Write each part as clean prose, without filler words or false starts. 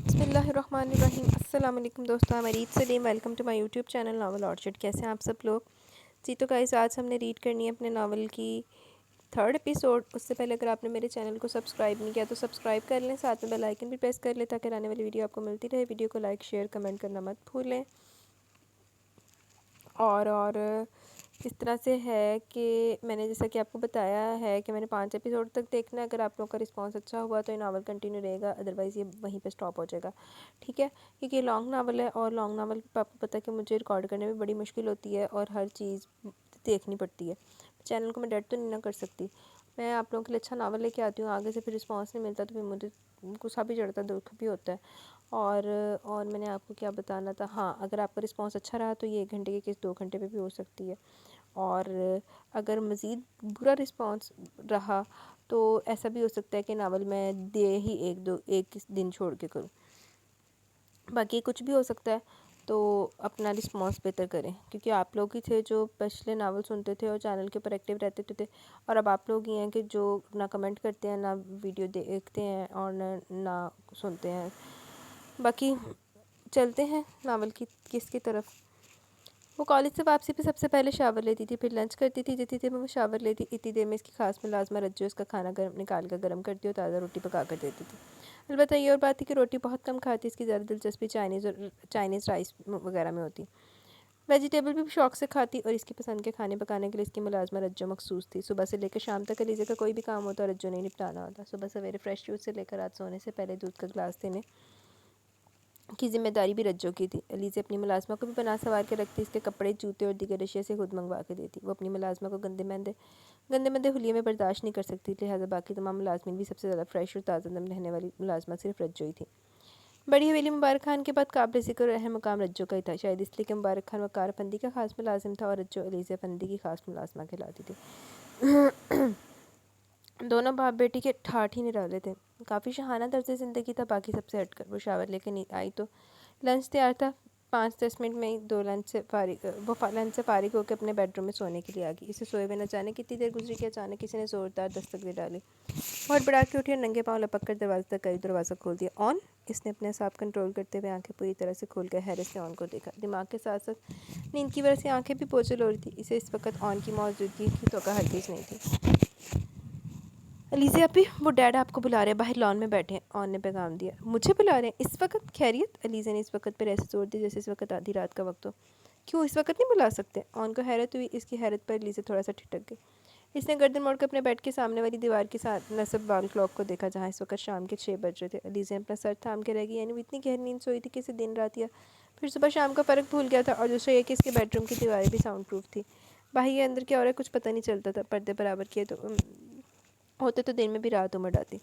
بسم اللہ الرحمن الرحیم۔ السلام علیکم دوستو، امرید Saleem, welcome to my YouTube channel Novel Orchard. کیسے ہیں آپ سب لوگ؟ جی تو گائز، آج ہم نے ریڈ کرنی ہے اپنے ناول کی 3rd ایپیسوڈ۔ اس سے پہلے اگر آپ نے میرے چینل کو سبسکرائب نہیں کیا تو سبسکرائب کر لیں، ساتھ میں بیل آئیکن بھی پریس کر لیں تاکہ آنے والی ویڈیو آپ کو ملتی رہے۔ ویڈیو کو لائک شیئر کمنٹ کرنا مت بھولیں۔ اور اس طرح سے ہے کہ میں نے جیسا کہ آپ کو بتایا ہے کہ میں نے 5 ایپیسوڈ تک دیکھنا ہے۔ اگر آپ لوگوں کا رسپانس اچھا ہوا تو یہ ناول کنٹینیو رہے گا، ادروائز یہ وہیں پہ سٹاپ ہو جائے گا، ٹھیک ہے؟ کیونکہ یہ لانگ ناول ہے اور لانگ ناول پہ آپ کو پتہ ہے کہ مجھے ریکارڈ کرنے میں بڑی مشکل ہوتی ہے اور ہر چیز دیکھنی پڑتی ہے۔ چینل کو میں ڈیڈ تو نہیں نہ کر سکتی۔ میں آپ لوگوں کے لیے اچھا ناول لے کے آتی ہوں، آگے سے پھر رسپانس نہیں ملتا تو پھر مجھے غصہ بھی چڑھتا ہے، دکھ بھی ہوتا ہے۔ اور میں نے آپ کو کیا بتانا تھا، ہاں، اگر آپ کا رسپانس اچھا رہا تو یہ 1 گھنٹے کے 2 گھنٹے پہ بھی ہو سکتی ہے، اور اگر مزید برا رسپانس رہا تو ایسا بھی ہو سکتا ہے کہ ناول میں دے ہی ایک دن چھوڑ کے کروں، باقی کچھ بھی ہو سکتا ہے۔ تو اپنا رسپانس بہتر کریں، کیونکہ آپ لوگ ہی تھے جو پچھلے ناول سنتے تھے اور چینل کے اوپر ایکٹیو رہتے تھے، اور اب آپ لوگ ہی ہیں کہ جو نہ کمنٹ کرتے ہیں، نہ ویڈیو دیکھتے ہیں اور نہ سنتے ہیں۔ باقی چلتے ہیں ناول کی طرف۔ وہ کالج سے واپسی پہ سب سے پہلے شاور لیتی تھی، پھر لنچ کرتی تھی، جتنی دیر میں وہ شاور لیتی اتنی دیر میں اس کی خاص ملازمہ رجو اس کا کھانا نکال کر گرم کرتی اور تازہ روٹی پکا کر دیتی تھی۔ البتہ یہ اور بات تھی کہ روٹی بہت کم کھاتی، اس کی زیادہ دلچسپی چائنیز رائس وغیرہ میں ہوتی۔ ویجیٹیبل بھی شوق سے کھاتی اور اس کی پسند کے کھانے پکانے کے لیے اس کی ملازمہ رجو مخصوص تھی۔ صبح سے لے کر شام تک علیزہ کا کوئی بھی کام ہوتا اور رجو نہیں نپٹانا ہوتا۔ صبح سویرے فریش جوس سے لے کر رات سونے سے پہلے دودھ کا گلاس دینے کی ذمہ داری بھی رجو کی تھی۔ علیزہ اپنی ملازمہ کو بھی بنا سنوار کے رکھتی، اس کے کپڑے، جوتے اور دیگر اشیاء سے خود منگوا کے دیتی۔ وہ اپنی ملازمہ کو گندے مندے حلیے میں برداشت نہیں کر سکتی، لہٰذا باقی تمام ملازمین بھی سب سے زیادہ فریش اور تازہ دم رہنے والی ملازمہ صرف رجو ہی تھی۔ بڑی حویلی مبارک خان کے بعد قابل ذکر اور اہم مقام رجو کا ہی تھا، شاید اس لیے کہ مبارک خان وقار افندی کا خاص ملازم تھا اور رجو علیزہ افندی کی خاص ملازمہ کہلاتی تھی۔ دونوں باپ بیٹی کے ٹھاٹھ ہی نرالے تھے، کافی شاہانہ طرز زندگی تھا باقی سب سے ہٹ کر۔ وہ شاور لے کے آئی تو لنچ تیار تھا، 5-10 منٹ میں ہی وہ لنچ سے فارغ ہو کے اپنے بیڈ روم میں سونے کے لیے آ گئی۔ اسے سوئے ہوئے نہ جانے کتنی دیر گزری کہ اچانک کسی نے زوردار دستک دے ڈالی۔ بہت بڑا کے اٹھی اور ننگے پاؤں لپک کر دروازے تک گئی۔ دروازہ کھول دیا۔ آن؟ اس نے اپنے اعصاب کنٹرول کرتے ہوئے آنکھیں پوری طرح سے کھول کر حیرت سے آن کو دیکھا۔ دماغ کے ساتھ ساتھ نیند کی وجہ سے آنکھیں بھی بوجھل ہو رہی تھی۔ اسے اس وقت آن کی موجودگی کی توقع ہرگز نہیں تھی۔ علیزہ اپی، وہ ڈیڈ آپ کو بلا رہے ہیں، باہر لان میں بیٹھے ہیں، آن نے پیغام دیا۔ مجھے بلا رہے ہیں اس وقت؟ خیریت؟ علیزہ نے اس وقت پر ایسے زور دی جیسے اس وقت آدھی رات کا وقت ہو۔ کیوں اس وقت نہیں بلا سکتے؟ آن کو حیرت ہوئی۔ اس کی حیرت پر علیزہ تھوڑا سا ٹھٹک گئی۔ اس نے گردن موڑ کر اپنے بیڈ کے سامنے والی دیوار کے ساتھ نصب وال کلاک کو دیکھا جہاں اس وقت شام کے 6 بج رہے تھے۔ علیزہ اپنا سر تھام کے رہ گئی، یعنی وہ اتنی گہری نیند سوئی تھی کہ اسے دن رات یا پھر صبح شام کا فرق بھول گیا تھا۔ اور دوسرا یہ کہ اس کے بیڈ روم کی دیواریں بھی ساؤنڈ پروف تھی، باہر یا اندر کیا ہو رہا ہے کچھ پتہ نہیں چلتا تھا۔ پردے برابر کیے ہوتے تو دن میں بھی رات عمر آتی۔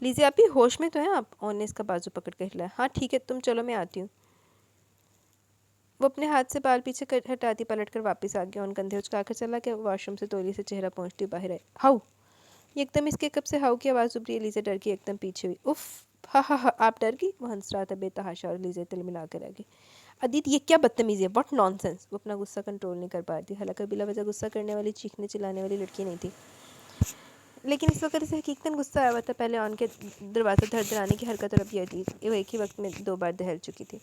علیزہ آپی، ہوش میں تو ہیں آپ؟ آن نے اس کا بازو پکڑ کر ہلایا۔ ہاں ٹھیک ہے، تم چلو میں آتی ہوں۔ وہ اپنے ہاتھ سے بال پیچھے ہٹاتی پلٹ کر واپس آ گیا۔ آن کندھے اچکا کر چلا کہ واش روم سے تولی سے چہرہ پہنچتی باہر آئے۔ ہاؤ! ایک دم اس کے کب سے ہاؤ کی آواز ابری۔ علیزہ ڈر کے ایک دم پیچھے ہوئی۔ اف! ہا ہا ہا! آپ ڈر گئی؟ وہ ہنس رہا تھا بے تحاشا اور علیزہ تل ملا کر رہ گئی۔ ادیت، یہ کیا بدتمیزی ہے؟ What naan sense! وہ اپنا غصہ کنٹرول نہیں کر پا رہی تھی، حالانکہ بلا وجہ غصہ کرنے والی، چیخنے چلانے والی لڑکی نہیں تھی، لیکن اس وقت اسے حقیقتاً غصہ آیا ہوا تھا۔ پہلے آن کے دروازہ دھڑدھڑانے کی حرکت اور اب یہ ایک ہی وقت میں 2 بار دہل چکی تھی۔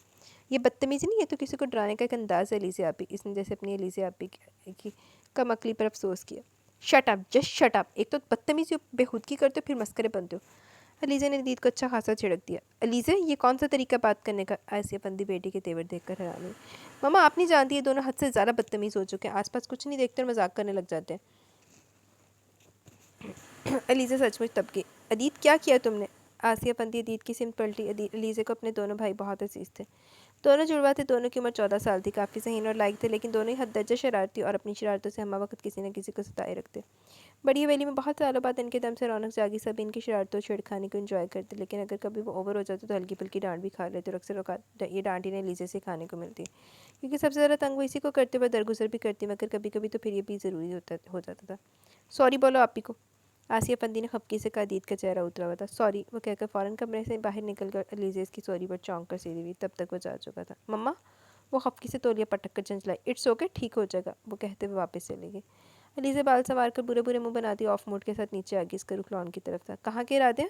یہ بدتمیزی نہیں ہے تو کسی کو ڈرانے کا ایک انداز ہے علیزہ آپی، اس نے جیسے اپنی علیزہ آپی کی کم عقلی پر افسوس کیا۔ Shut up! Just shut up! ایک تو بدتمیزی بے خودکی کرتے ہو، پھر مسخرے بنتے ہو۔ علیزہ نے عدیت کو اچھا خاصا چھڑک دیا۔ علیزہ، یہ کون سا طریقہ بات کرنے کا؟ آسیہ افندی بیٹی کے تیور دیکھ کر حیران ہوئی۔ ماما، آپ نہیں جانتی یہ دونوں حد سے زیادہ بدتمیز ہو چکے ہیں، آس پاس کچھ نہیں دیکھتے اور مذاق کرنے لگ جاتے ہیں۔ علیزہ سچ مچ تب گئی۔ عدیت، کیا کیا تم نے؟ آسیہ افندی عدیت کی سمت پلٹی۔ علیزہ کو اپنے دونوں بھائی بہت عزیز تھے، دونوں جڑوا تھے، دونوں کی عمر 14 سال تھی، کافی ذہین اور لائق تھے، لیکن دونوں ہی حد درجہ شرارتی اور اپنی شرارتوں سے ہمہ وقت کسی نہ کسی کو ستائے رکھتے۔ بڑی حویلی میں بہت سالوں بعد ان کے دم سے رونق جاگی، سب ان کی شرارتوں اور چھیڑخانی کو انجوائے کرتے، لیکن اگر کبھی وہ اوور ہو جاتے تو ہلکی پھلکی ڈانٹ بھی کھا لیتے، اور اکثر اوقات یہ ڈانٹ انہیں علیزہ سے کھانے کو ملتی، کیونکہ سب سے زیادہ تنگ وہ اسی کو کرتے ہوئے درگزر بھی کرتی، مگر کبھی کبھی تو پھر یہ بھی ضروری ہو جاتا تھا۔ سوری بولو آپی کو، آسیہ افندی نے خفگی سے کہا۔ عدیت کا چہرہ اترا ہوا تھا۔ سوری! وہ کہہ کر فوراً کمرے سے باہر نکل کر علیزہ اس کی سوری پر چونک کر سیدھی ہوئی، تب تک وہ جا چکا تھا۔ مما! وہ خفگی سے تولیہ پٹک کر جھنجھلائی۔ اٹس اوکے، ٹھیک ہو جائے گا، وہ کہتے ہوئے واپس چلی گئی۔ علیزہ بال سنوار کر برے برے منہ بناتی آف موڈ کے ساتھ نیچے آ گئی۔ اس کا رخ لان کی طرف تھا۔ کہاں کے ارادے ہیں؟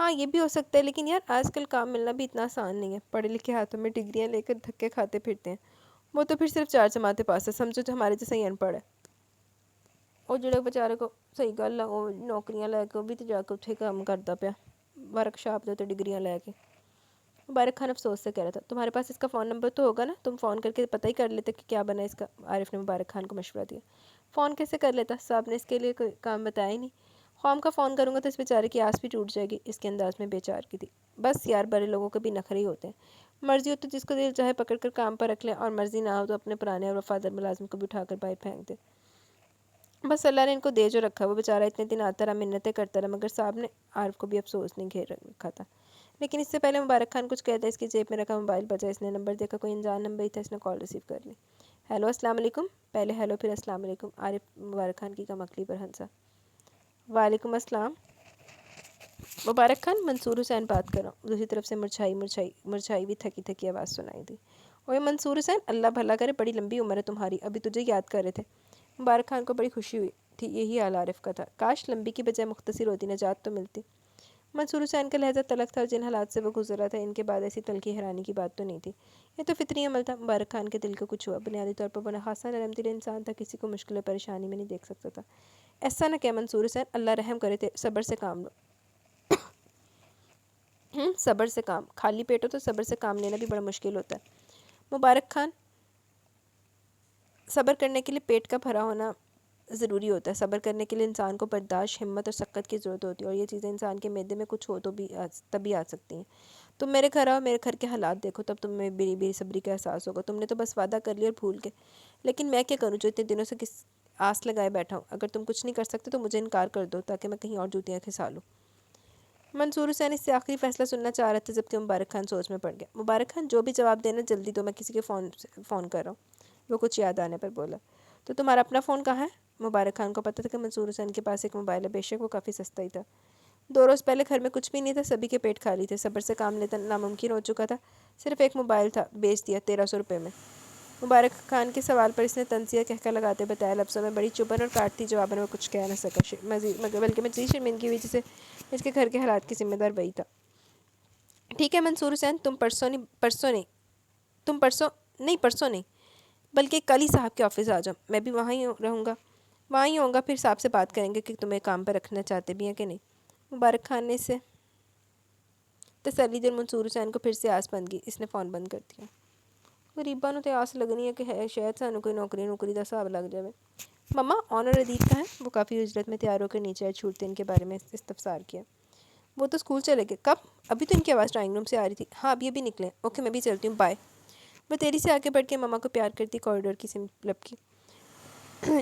ہاں یہ بھی ہو سکتا ہے، لیکن یار آج کل کام ملنا بھی اتنا آسان نہیں ہے، پڑھے لکھے ہاتھوں میں ڈگریاں لے کر دھکے کھاتے پھرتے ہیں، وہ تو پھر صرف 4 جماعتیں پاس ہے، سمجھو جو ہمارے جیسے ہی ان پڑھ ہے، اور جڑے بیچارے کو صحیح گل ہے وہ نوکریاں لے کے وہ بھی تو جا کے اتنے کام کرتا پیا ورک شاپ دے ڈگریاں لے کے۔ مبارک خان افسوس سے کہہ رہا تھا تمہارے پاس اس کا فون نمبر تو ہوگا نا، تم فون کر کے پتہ ہی کر لیتے کہ کیا بنا اس کا۔ عارف نے مبارک خان کو مشورہ دیا۔ فون کیسے کر لیتا، صاحب نے اس کے لیے کوئی کام بتایا ہی نہیں، قوم کا فون کروں گا تو اس بیچارے کی آس بھی ٹوٹ جائے گی، اس کے انداز میں بیچار کی تھی۔ بس یار بڑے لوگوں کے بھی نخرے ہی ہوتے ہیں، مرضی ہو تو جس کو دل چاہے پکڑ کر کام پر رکھ لیں، اور مرضی نہ ہو تو اپنے پرانے اور وفادار ملازم کو بھی اٹھا کر باہر پھینک دے۔ بس اللہ نے ان کو دے جو رکھا، وہ بیچارہ اتنے دن آتا رہا منتیں کرتا رہا، مگر صاحب نے عارف کو بھی افسوس نہیں گھیر رکھا تھا۔ لیکن اس سے پہلے مبارک خان کچھ کہتا ہے، اس کی جیب میں رکھا موبائل بجا، اس نے نمبر دیکھا، کوئی انجان نمبر ہی تھا، اس نے کال ریسیو کر لی۔ ہیلو السلام علیکم، پہلے ہیلو پھر السلام علیکم، عارف مبارک خان کی کمکلی پر ہنسا۔ وعلیکم السلام مبارک خان، منصور حسین بات کر رہا ہوں، دوسری طرف سے مرچھائی ہوئی تھکی تھکی آواز سنائی دی۔ اوے منصور حسین، اللہ بھلا کرے، بڑی لمبی عمر ہے تمہاری، ابھی تجھے یاد کر رہے تھے۔ مبارک خان کو بڑی خوشی ہوئی تھی، یہی حال عارف کا تھا، کاش لمبی کی بجائے مختصر ہوتی، نجات تو ملتی۔ منصور حسین کا لہجہ تلخ تھا، اور جن حالات سے وہ گزر رہا تھا ان کے بعد ایسی تلخی حیرانی کی بات تو نہیں تھی، یہ تو فطری عمل تھا۔ مبارک خان کے دل کو کچھ ہوا، بنیادی طور پر وہ خاصا نرم دل انسان تھا، کسی کو مشکل و پریشانی میں نہیں دیکھ سکتا تھا۔ ایسا نہ کہ منصور حسین، اللہ رحم کرے تھے، صبر سے کام لو۔ صبر سے کام، خالی پیٹ ہو تو صبر سے کام لینا بھی بڑا مشکل ہوتا ہے مبارک خان۔ صبر کرنے کے لیے پیٹ کا بھرا ہونا ضروری ہوتا ہے، صبر کرنے کے لیے انسان کو برداشت، ہمت اور سخت کی ضرورت ہوتی ہے، اور یہ چیزیں انسان کے معدے میں کچھ ہو تو بھی تبھی آ سکتی ہیں۔ تم میرے گھر آؤ، میرے گھر کے حالات دیکھو، تب تم میں بری بری صبری کا احساس ہوگا۔ تم نے تو بس وعدہ کر لیا اور بھول کے، لیکن میں کیا کروں جو اتنے دنوں سے کس آس لگائے بیٹھا ہوں۔ اگر تم کچھ نہیں کر سکتے تو مجھے انکار کر دو، تاکہ میں کہیں اور جوتیاں کھسا لوں۔ منصور حسین اس سے آخری فیصلہ سننا چاہ رہے تھے، جبکہ مبارک خان سوچ میں پڑ گیا۔ مبارک خان، جو بھی جواب دینا جلدی دو، میں کسی کے فون کر رہا ہوں، وہ کچھ یاد آنے پر بولا۔ تو تمہارا اپنا فون کہاں ہے؟ مبارک خان کو پتہ تھا کہ منصور حسین کے پاس ایک موبائل ہے، بے شک وہ کافی سستا ہی تھا۔ 2 روز پہلے گھر میں کچھ بھی نہیں تھا، سبھی کے پیٹ خالی تھے، صبر سے کام لینا ناممکن ہو چکا تھا۔ صرف ایک موبائل تھا، بیچ دیا 1300 روپے میں۔ مبارک خان کے سوال پر اس نے تنزیہ کہکہ لگاتے بتایا، لفظوں میں بڑی چبھن اور کاٹ تھی، جواباً وہ کچھ کہہ نہ سکا، بلکہ مزید شرمندگی ہوئی، جسے اس کے گھر کے حالات کی ذمہ دار وہی تھا۔ ٹھیک ہے منصور حسین، تم پرسوں نہیں بلکہ کل ہی صاحب کے آفس آ جاؤ، میں بھی وہاں ہی رہوں گا، پھر صاحب سے بات کریں گے کہ تمہیں کام پر رکھنا چاہتے بھی ہیں کہ نہیں۔ مبارک خان نے اسے تسلی دی اور منصور حسین کو پھر سے آس بند گئی، اس نے فون بند کر دیا۔ غریباں نوں تے آس لگنی ہے کہ شاید سانوں کوئی نوکری دا حساب لگ جائے۔ مما، آنر ادیت کہاں ہے؟ وہ کافی اجلت میں تیار ہو کر نیچے آئے، چھوٹتے ان کے بارے میں استفسار کیا۔ وہ تو اسکول چلے گئے۔ کب؟ ابھی تو ان کی آواز ڈرائنگ روم سے آ رہی تھی۔ ہاں ابھی نکلے۔ اوکے میں بھی چلتی ہوں، بائے۔ وہ تیزی سے آگے بڑھ کے مما کو پیار کرتی کوریڈور کی سمت لپکی۔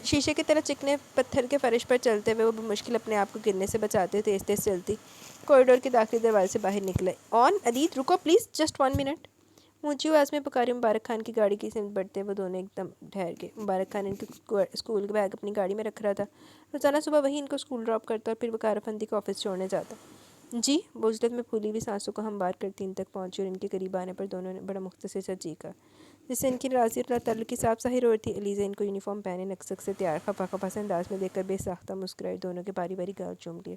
شیشے کی طرح چکنے پتھر کے فرش پر چلتے ہوئے وہ بمشکل اپنے آپ کو گرنے سے بچاتے ہوئے تیز تیز چلتی کوریڈور کے داخلی دروازے سے باہر نکلے۔ ادیت رکو پلیز، جسٹ 1 منٹ۔ اونچی آواز میں پکاری مبارک خان کی گاڑی کی سمت بڑھتے وہ دونوں ایک دم ٹھہر گئے۔ مبارک خان ان کے اسکول کا بیگ اپنی گاڑی میں رکھ رہا تھا، روزانہ صبح وہی ان کو اسکول ڈراپ کرتا اور پھر وہ کارفندی کو آفس چھوڑنے جاتا۔ جی؟ وہ عجلت میں پھولی ہوئی سانسوں کو ہموار کرتی ان تک پہنچی، اور ان کے قریب آنے پر دونوں نے بڑا مختصر سا چیخا، جس سے ان کی ناراضی اور تعلق کی صاف ظاہر ہو رہی تھی۔ علیزہ ان کو یونیفارم پہنے نقصق سے تیار خفا خفا سے انداز میں دیکھ کر بے ساختہ مسکرائی، دونوں کے باری باری گال چوم لیے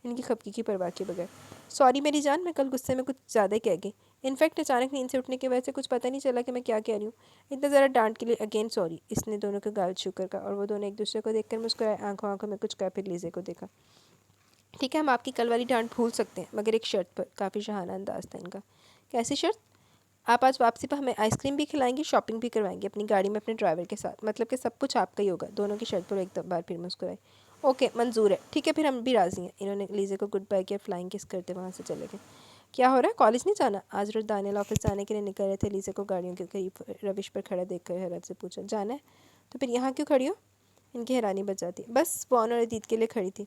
ان کی خفگی کی پرواہ کیے بغیر۔ سوری میری جان، میں کل غصے میں کچھ زیادہ ہی کہہ گئی، انفیکٹ اچانک نیند سے اٹھنے کی وجہ سے کچھ پتہ نہیں چلا کہ میں کیا کہہ رہی ہوں، اتنا ذرا ڈانٹ کے لیے اگین سوری۔ اس نے دونوں کے گال چھو کر کہا، اور وہ دونوں ایک دوسرے کو دیکھ کر مسکرائے، آنکھوں میں کچھ کہا، پھر لیزے کو دیکھا۔ ٹھیک ہے، ہم آپ کی کل والی ڈانٹ بھول سکتے ہیں، مگر ایک شرط پر۔ کافی شاہانہ انداز تھا ان کا۔ کیسی شرط؟ آپ آج واپسی پر ہمیں آئس کریم بھی کھلائیں گے، شاپنگ بھی کروائیں گے اپنی گاڑی میں اپنے ڈرائیور کے ساتھ، مطلب کہ سب کچھ آپ کا ہی ہوگا۔ دونوں کی شرط پر ایک بار پھر مسکرائی۔ اوکے منظور ہے، ٹھیک ہے پھر ہم بھی راضی ہیں۔ انہوں نے لیزے کو گڈ بائی کیا، فلائنگ کس کرتے وہاں سے چلے گئے۔ کیا ہو رہا ہے، کالج نہیں جانا؟ آج روز دانیال آفس جانے کے لیے نکل رہے تھے، لیزے کو گاڑیوں کے قریب روش پر کھڑا دیکھ کر حیرت سے پوچھا۔ جانا ہے؟ تو پھر یہاں کیوں کھڑی ہو؟ ان کی حیرانی بچ جاتی۔ بس وہ آنر ادیت کے لیے کھڑی تھی۔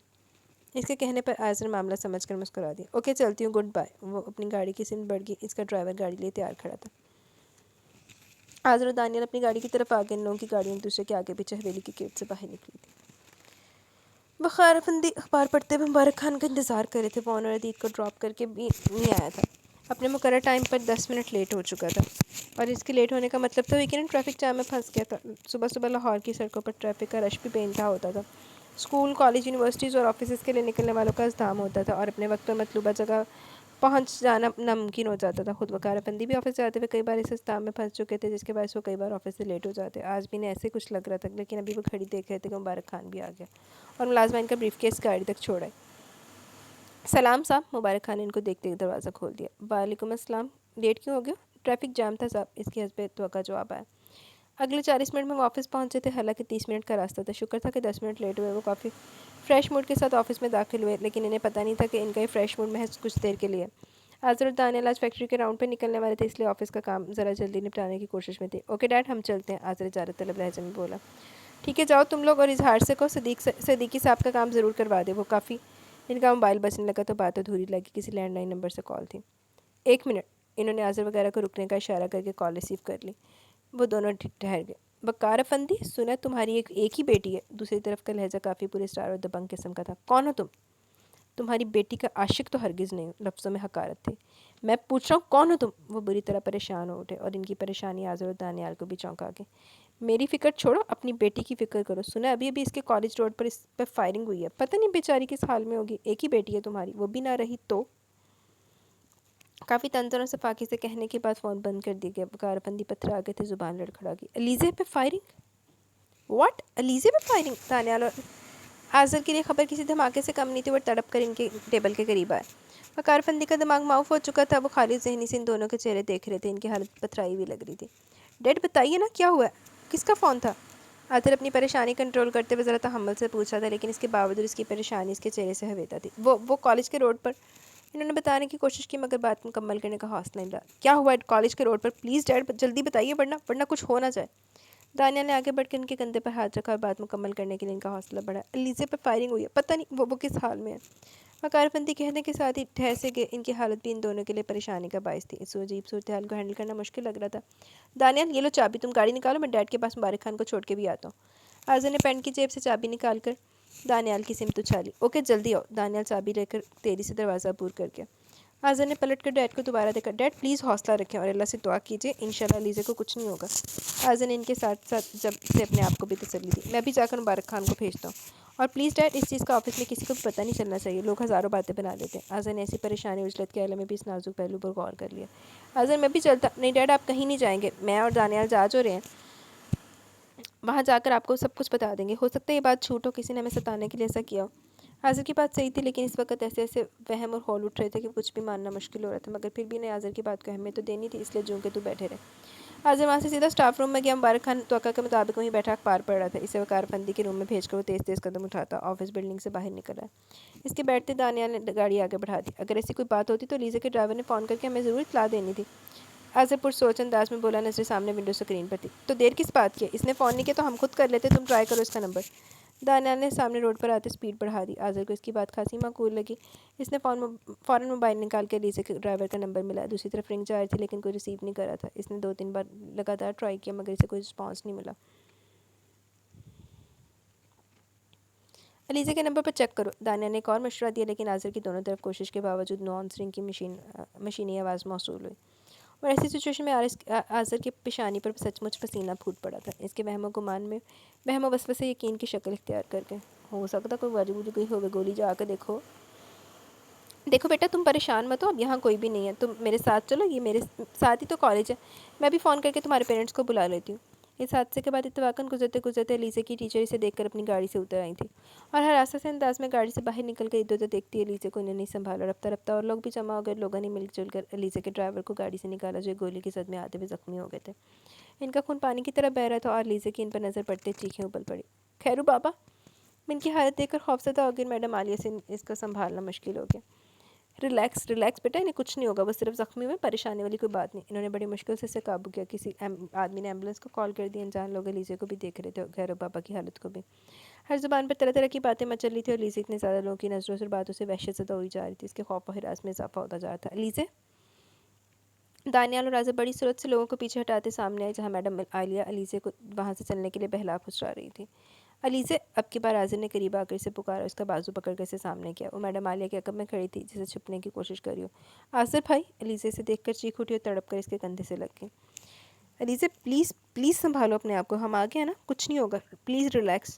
اس کے کہنے پر آئزر معاملہ سمجھ کر مسکرا دیا۔ اوکے چلتی ہوں، گڈ بائی۔ وہ اپنی گاڑی کی سمت بڑھ گئی، اس کا ڈرائیور گاڑی لیے تیار کھڑا تھا۔ آئزر اور دانیال اپنی گاڑی کی طرف آگے، ان لوگوں کی گاڑیاں ایک دوسرے کے آگے پیچھے حویلی کے گیٹ سے باہر نکلی تھی۔ وہ خیرفندی اخبار پڑھتے ہوئے مبارک خان کا انتظار کر رہے تھے، وہ آنر ادیت کو ڈراپ کر کے بھی نہیں آیا تھا، اپنے مقررہ ٹائم پر 10 منٹ لیٹ ہو چکا تھا، اور اس کے لیٹ ہونے کا مطلب تو یقیناً ٹریفک جام میں پھنس گیا تھا۔ صبح صبح لاہور کی سڑکوں پر ٹریفک کا رش بھی بے انتہا ہوتا تھا۔ اسکول کالج یونیورسٹیز اور آفیسز کے لیے نکلنے والوں کا ازدحام ہوتا تھا اور اپنے وقت پر مطلوبہ جگہ پہنچ جانا ناممکن ہو جاتا تھا. خود وکارہ پندی بھی آفس جاتے ہوئے کئی بار اس ازدحام میں پھنس چکے تھے جس کے باعث وہ کئی بار آفس سے لیٹ ہو جاتے. آج بھی انہیں ایسے کچھ لگ رہا تھا لیکن ابھی وہ گھڑی دیکھ رہے تھے کہ مبارک خان بھی آ گیا اور ملازمہ ان کا بریف کیس گاڑی تک چھوڑا ہے. سلام صاحب. مبارک خان نے ان کو دیکھتے ہوئے دروازہ کھول دیا. وعلیکم السلام. لیٹ کیوں ہو گیا؟ ٹریفک جام تھا صاحب. اس کی حسب توقع جواب آیا. اگلے 40 منٹ میں وہ آفس پہنچے تھے. حالانکہ 30 منٹ کا راستہ تھا. شکر تھا کہ 10 منٹ لیٹ ہوئے. وہ کافی فریش موڈ کے ساتھ آفس میں داخل ہوئے لیکن انہیں پتہ نہیں تھا کہ ان کا یہ فریش موڈ محض کچھ دیر کے لیے. آذر اور دانیال آج فیکٹری کے راؤنڈ پہ نکلنے والے تھے اس لیے آفس کا کام ذرا جلدی نپٹانے کی کوشش میں تھے. اوکے ڈیڈ ہم چلتے ہیں. آذر اجازت طلب لہجے میں بولا. ٹھیک ہے جاؤ تم لوگ. اور اظہار سے کہو صدیقی صاحب کا کام ضرور کروا دے. وہ کافی ان کا موبائل بجنے لگا تو بات ادھوری لگی. کسی لینڈ لائن نمبر سے کال تھی. 1 منٹ. انہوں نے آذر وغیرہ کو رکنے کا اشارہ کر کے کال ریسیو کر لی. وہ دونوں ٹھہر گئے. وقار افندی سنا تمہاری ایک ہی بیٹی ہے. دوسری طرف کا لہجہ کافی پورے اسٹار اور دبنگ قسم کا تھا. کون ہو تم؟ تمہاری بیٹی کا عاشق تو ہرگز نہیں ہوں. لفظوں میں حقارت تھی. میں پوچھ رہا ہوں کون ہو تم؟ وہ بری طرح پریشان ہو اٹھے اور ان کی پریشانی آذر اور دانیال کو بھی چونکا گئی. میری فکر چھوڑو اپنی بیٹی کی فکر کرو. سنا ابھی اس کے کالج روڈ پر اس پہ فائرنگ ہوئی ہے. پتہ نہیں بیچاری کس حال میں ہوگی. ایک ہی بیٹی ہے تمہاری. وہ بھی نہ رہی تو کافی تنزن اور صفاقی سے کہنے کے بعد فون بند کر دی گیا. وقار افندی پتھر آ گئے تھے. زبان لڑکھڑا گئی. علیزے پہ فائرنگ؟ واٹ؟ علیزے پہ فائرنگ؟ دانیال اور آذر کے لیے خبر کسی دھماکے سے کم نہیں تھی. وہ تڑپ کر ان کے ٹیبل کے قریب آئے. وقار افندی کا دماغ معاف ہو چکا تھا. وہ خالص ذہنی سے ان دونوں کے چہرے دیکھ رہے تھے. ان کی حالت پتھرائی ہوئی لگ رہی تھی. ڈیڈ بتائیے نا کیا ہوا ہے؟ کس کا فون تھا؟ آذر اپنی پریشانی کنٹرول کرتے ہوئے ذرا تحمل سے پوچھا تھا لیکن اس کے باوجود اس کی پریشانی اس کے چہرے سے ہویتا تھی. وہ کالج کے روڈ پر. انہوں نے بتانے کی کوشش کی مگر بات مکمل کرنے کا حوصلہ نہیں رہا. کیا ہوا ہے کالج کے روڈ پر؟ پلیز ڈیڈ جلدی بتائیے ورنہ کچھ ہو نہ جائے. دانیال نے آگے بڑھ کے ان کے کندھے پر ہاتھ رکھا اور بات مکمل کرنے کے لیے ان کا حوصلہ بڑھا. علیزے پہ فائرنگ ہوئی ہے. پتہ نہیں وہ کس حال میں ہے. وقار افندی کہنے کے ساتھ ہی ٹھہر سے کہ ان کی حالت بھی ان دونوں کے لیے پریشانی کا باعث تھی. اس عجیب صورتحال کو ہینڈل کرنا مشکل لگ رہا تھا. دانیال یہ لو چابی. تم گاڑی نکالو. میں ڈیڈ کے پاس مبارک خان کو چھوڑ کے بھی آتا ہوں. آذر نے پینٹ کی جیب سے چابی نکال کر دانیال کی سمت اچھالی. اوکے جلدی آؤ. دانیال چابی لے کر تیزی سے دروازہ عبور کر گیا. آذر نے پلٹ کر ڈیڈ کو دوبارہ دیکھا. ڈیڈ پلیز حوصلہ رکھیں اور اللہ سے دعا کیجیے. انشاءاللہ علیزے کو کچھ نہیں ہوگا. آذر نے ان کے ساتھ جب سے اپنے آپ کو بھی تسلی دی. میں بھی جا کر مبارک خان کو بھیجتا ہوں. اور پلیز ڈیڈ اس چیز کا آفس میں کسی کو بھی پتہ نہیں چلنا چاہیے. لوگ ہزاروں باتیں بنا لیتے ہیں. آذر نے ایسی پریشانی عجلت کے عالم میں بھی اس نازک پہلو پر غور کر لیا. آذر میں بھی چلتا. نہیں ڈیڈ آپ کہیں نہیں جائیں گے. میں اور دانیال جا جو رہے ہیں. وہاں جا کر آپ کو سب کچھ بتا دیں گے. ہو سکتا ہے یہ بات جھوٹ ہو. کسی نے ہمیں ستانے کے لیے ایسا کیا ہو. آذر کی بات صحیح تھی لیکن اس وقت ایسے وہم اور ہول اٹھ رہے تھے کہ کچھ بھی ماننا مشکل ہو رہا تھا. مگر پھر بھی انہیں آذر کی بات کو اہمیت تو دینی تھی اس لیے جوں کہ تو بیٹھے رہے. آذر وہاں سے سیدھا سٹاف روم میں گیا. مبارک خان توقع کے مطابق وہیں بیٹھا اخبار پڑھ رہا تھا. اسے وقار افندی کے روم میں بھیج کر وہ تیز تیز قدم اٹھاتا آفس بلڈنگ سے باہر نکل آیا. اس کے بیٹھتے دانیال نے گاڑی آگے بڑھا دی. اگر ایسی کوئی بات ہوتی تو علیزے کے ڈرائیور نے فون کر کے ہمیں ضرور اطلاع دینی تھی. آذر پرسوچ انداز میں بولا. نظر سامنے ونڈو اسکرین پر تھی. تو دیر کس بات کی ہے؟ اس نے فون نہیں کیا تو ہم خود کر لیتے. تم ٹرائی کرو اس کا نمبر. دانیال نے سامنے روڈ پر آتے سپیڈ بڑھا دی. آذر کو اس کی بات خاصی معقول لگی. اس نے فوراً موبائل نکال کے علیزے کے ڈرائیور کا نمبر ملا. دوسری طرف رنگ جا رہی تھی لیکن کوئی ریسیو نہیں کر رہا تھا. اس نے 2-3 بار لگاتار ٹرائی کیا مگر اسے کوئی رسپانس نہیں ملا. علیزے کے نمبر پر چیک کرو. دانیال نے ایک اور مشورہ دیا لیکن آذر کی دونوں طرف کوشش کے باوجود نو آنسرنگ کی مشینی آواز موصول ہوئی. اور ایسی سچویشن میں آذر کی پیشانی پر سچ مچ پسینہ پھوٹ پڑا تھا. اس کے وہم و گمان میں وہم و وسوسے یقین کی شکل اختیار کر کے. ہو سکتا کوئی وجود گئی ہوگی. گولی جا کے دیکھو بیٹا تم پریشان مت ہو. اب یہاں کوئی بھی نہیں ہے. تم میرے ساتھ چلو. یہ میرے ساتھ ہی تو کالج ہے. میں بھی فون کر کے تمہارے پیرنٹس کو بلا لیتی ہوں. اس حادثے کے بعد اتفاقاً گزرتے علیزے کی ٹیچر اسے دیکھ کر اپنی گاڑی سے اتر آئی تھی اور ہر حساس انداز میں گاڑی سے باہر نکل کر ادھر ادھر دیکھتی. علیزے کو انہیں نہیں سنبھالا. رفتہ اور لوگ بھی جمع ہو گئے. لوگوں نے مل جل کر علیزے کے ڈرائیور کو گاڑی سے نکالا جو گولی کی زد میں آتے ہوئے زخمی ہو گئے تھے. ان کا خون پانی کی طرح بہہ رہا تھا اور علیزے کی ان پر نظر پڑتے چیخیں ابل پڑی. خیرو بابا. ان کی حالت دیکھ کر خوفزدہ ہو گئی. میڈم عالیہ سے اس کو سنبھالنا مشکل ہو گیا. ریلیکس بیٹا. انہیں کچھ نہیں ہوگا. وہ صرف زخمی ہوئے. پریشانی والی کوئی بات نہیں. انہوں نے بڑی مشکل سے اسے قابو کیا. کسی آدمی نے ایمبولینس کو کال کر دی. انجان لوگ علیزے کو بھی دیکھ رہے تھے اور خیرو بابا کی حالت کو بھی. ہر زبان پر طرح طرح کی باتیں مچل رہی تھی اور علیزے اتنے زیادہ لوگوں کی نظروں سے اور باتوں سے وحشت زدہ ہوئی جا رہی تھی. اس کے خوف و ہراس میں اضافہ ہوتا جا رہا تھا. علیزے. دانیال اور آذر بڑی صورت سے لوگوں کو پیچھے ہٹاتے سامنے آئے جہاں میڈم عالیہ علیزے کو وہاں سے چلنے کے لیے بہلا پھسرا رہی تھی. علیزے. اب کی بار آذر نے قریب آ کر اسے پکارا. اس کا بازو پکڑ کر اسے سامنے کیا. وہ میڈم عالیہ کے عقب میں کھڑی تھی جسے چھپنے کی کوشش کر رہی ہو. آذر بھائی. علیزے اسے دیکھ کر چیخ اٹھی اور تڑپ کر اس کے کندھے سے لگ گئی. علیزے پلیز سنبھالو اپنے آپ کو. ہم آ گئے ہیں نا. کچھ نہیں ہوگا. Please relax.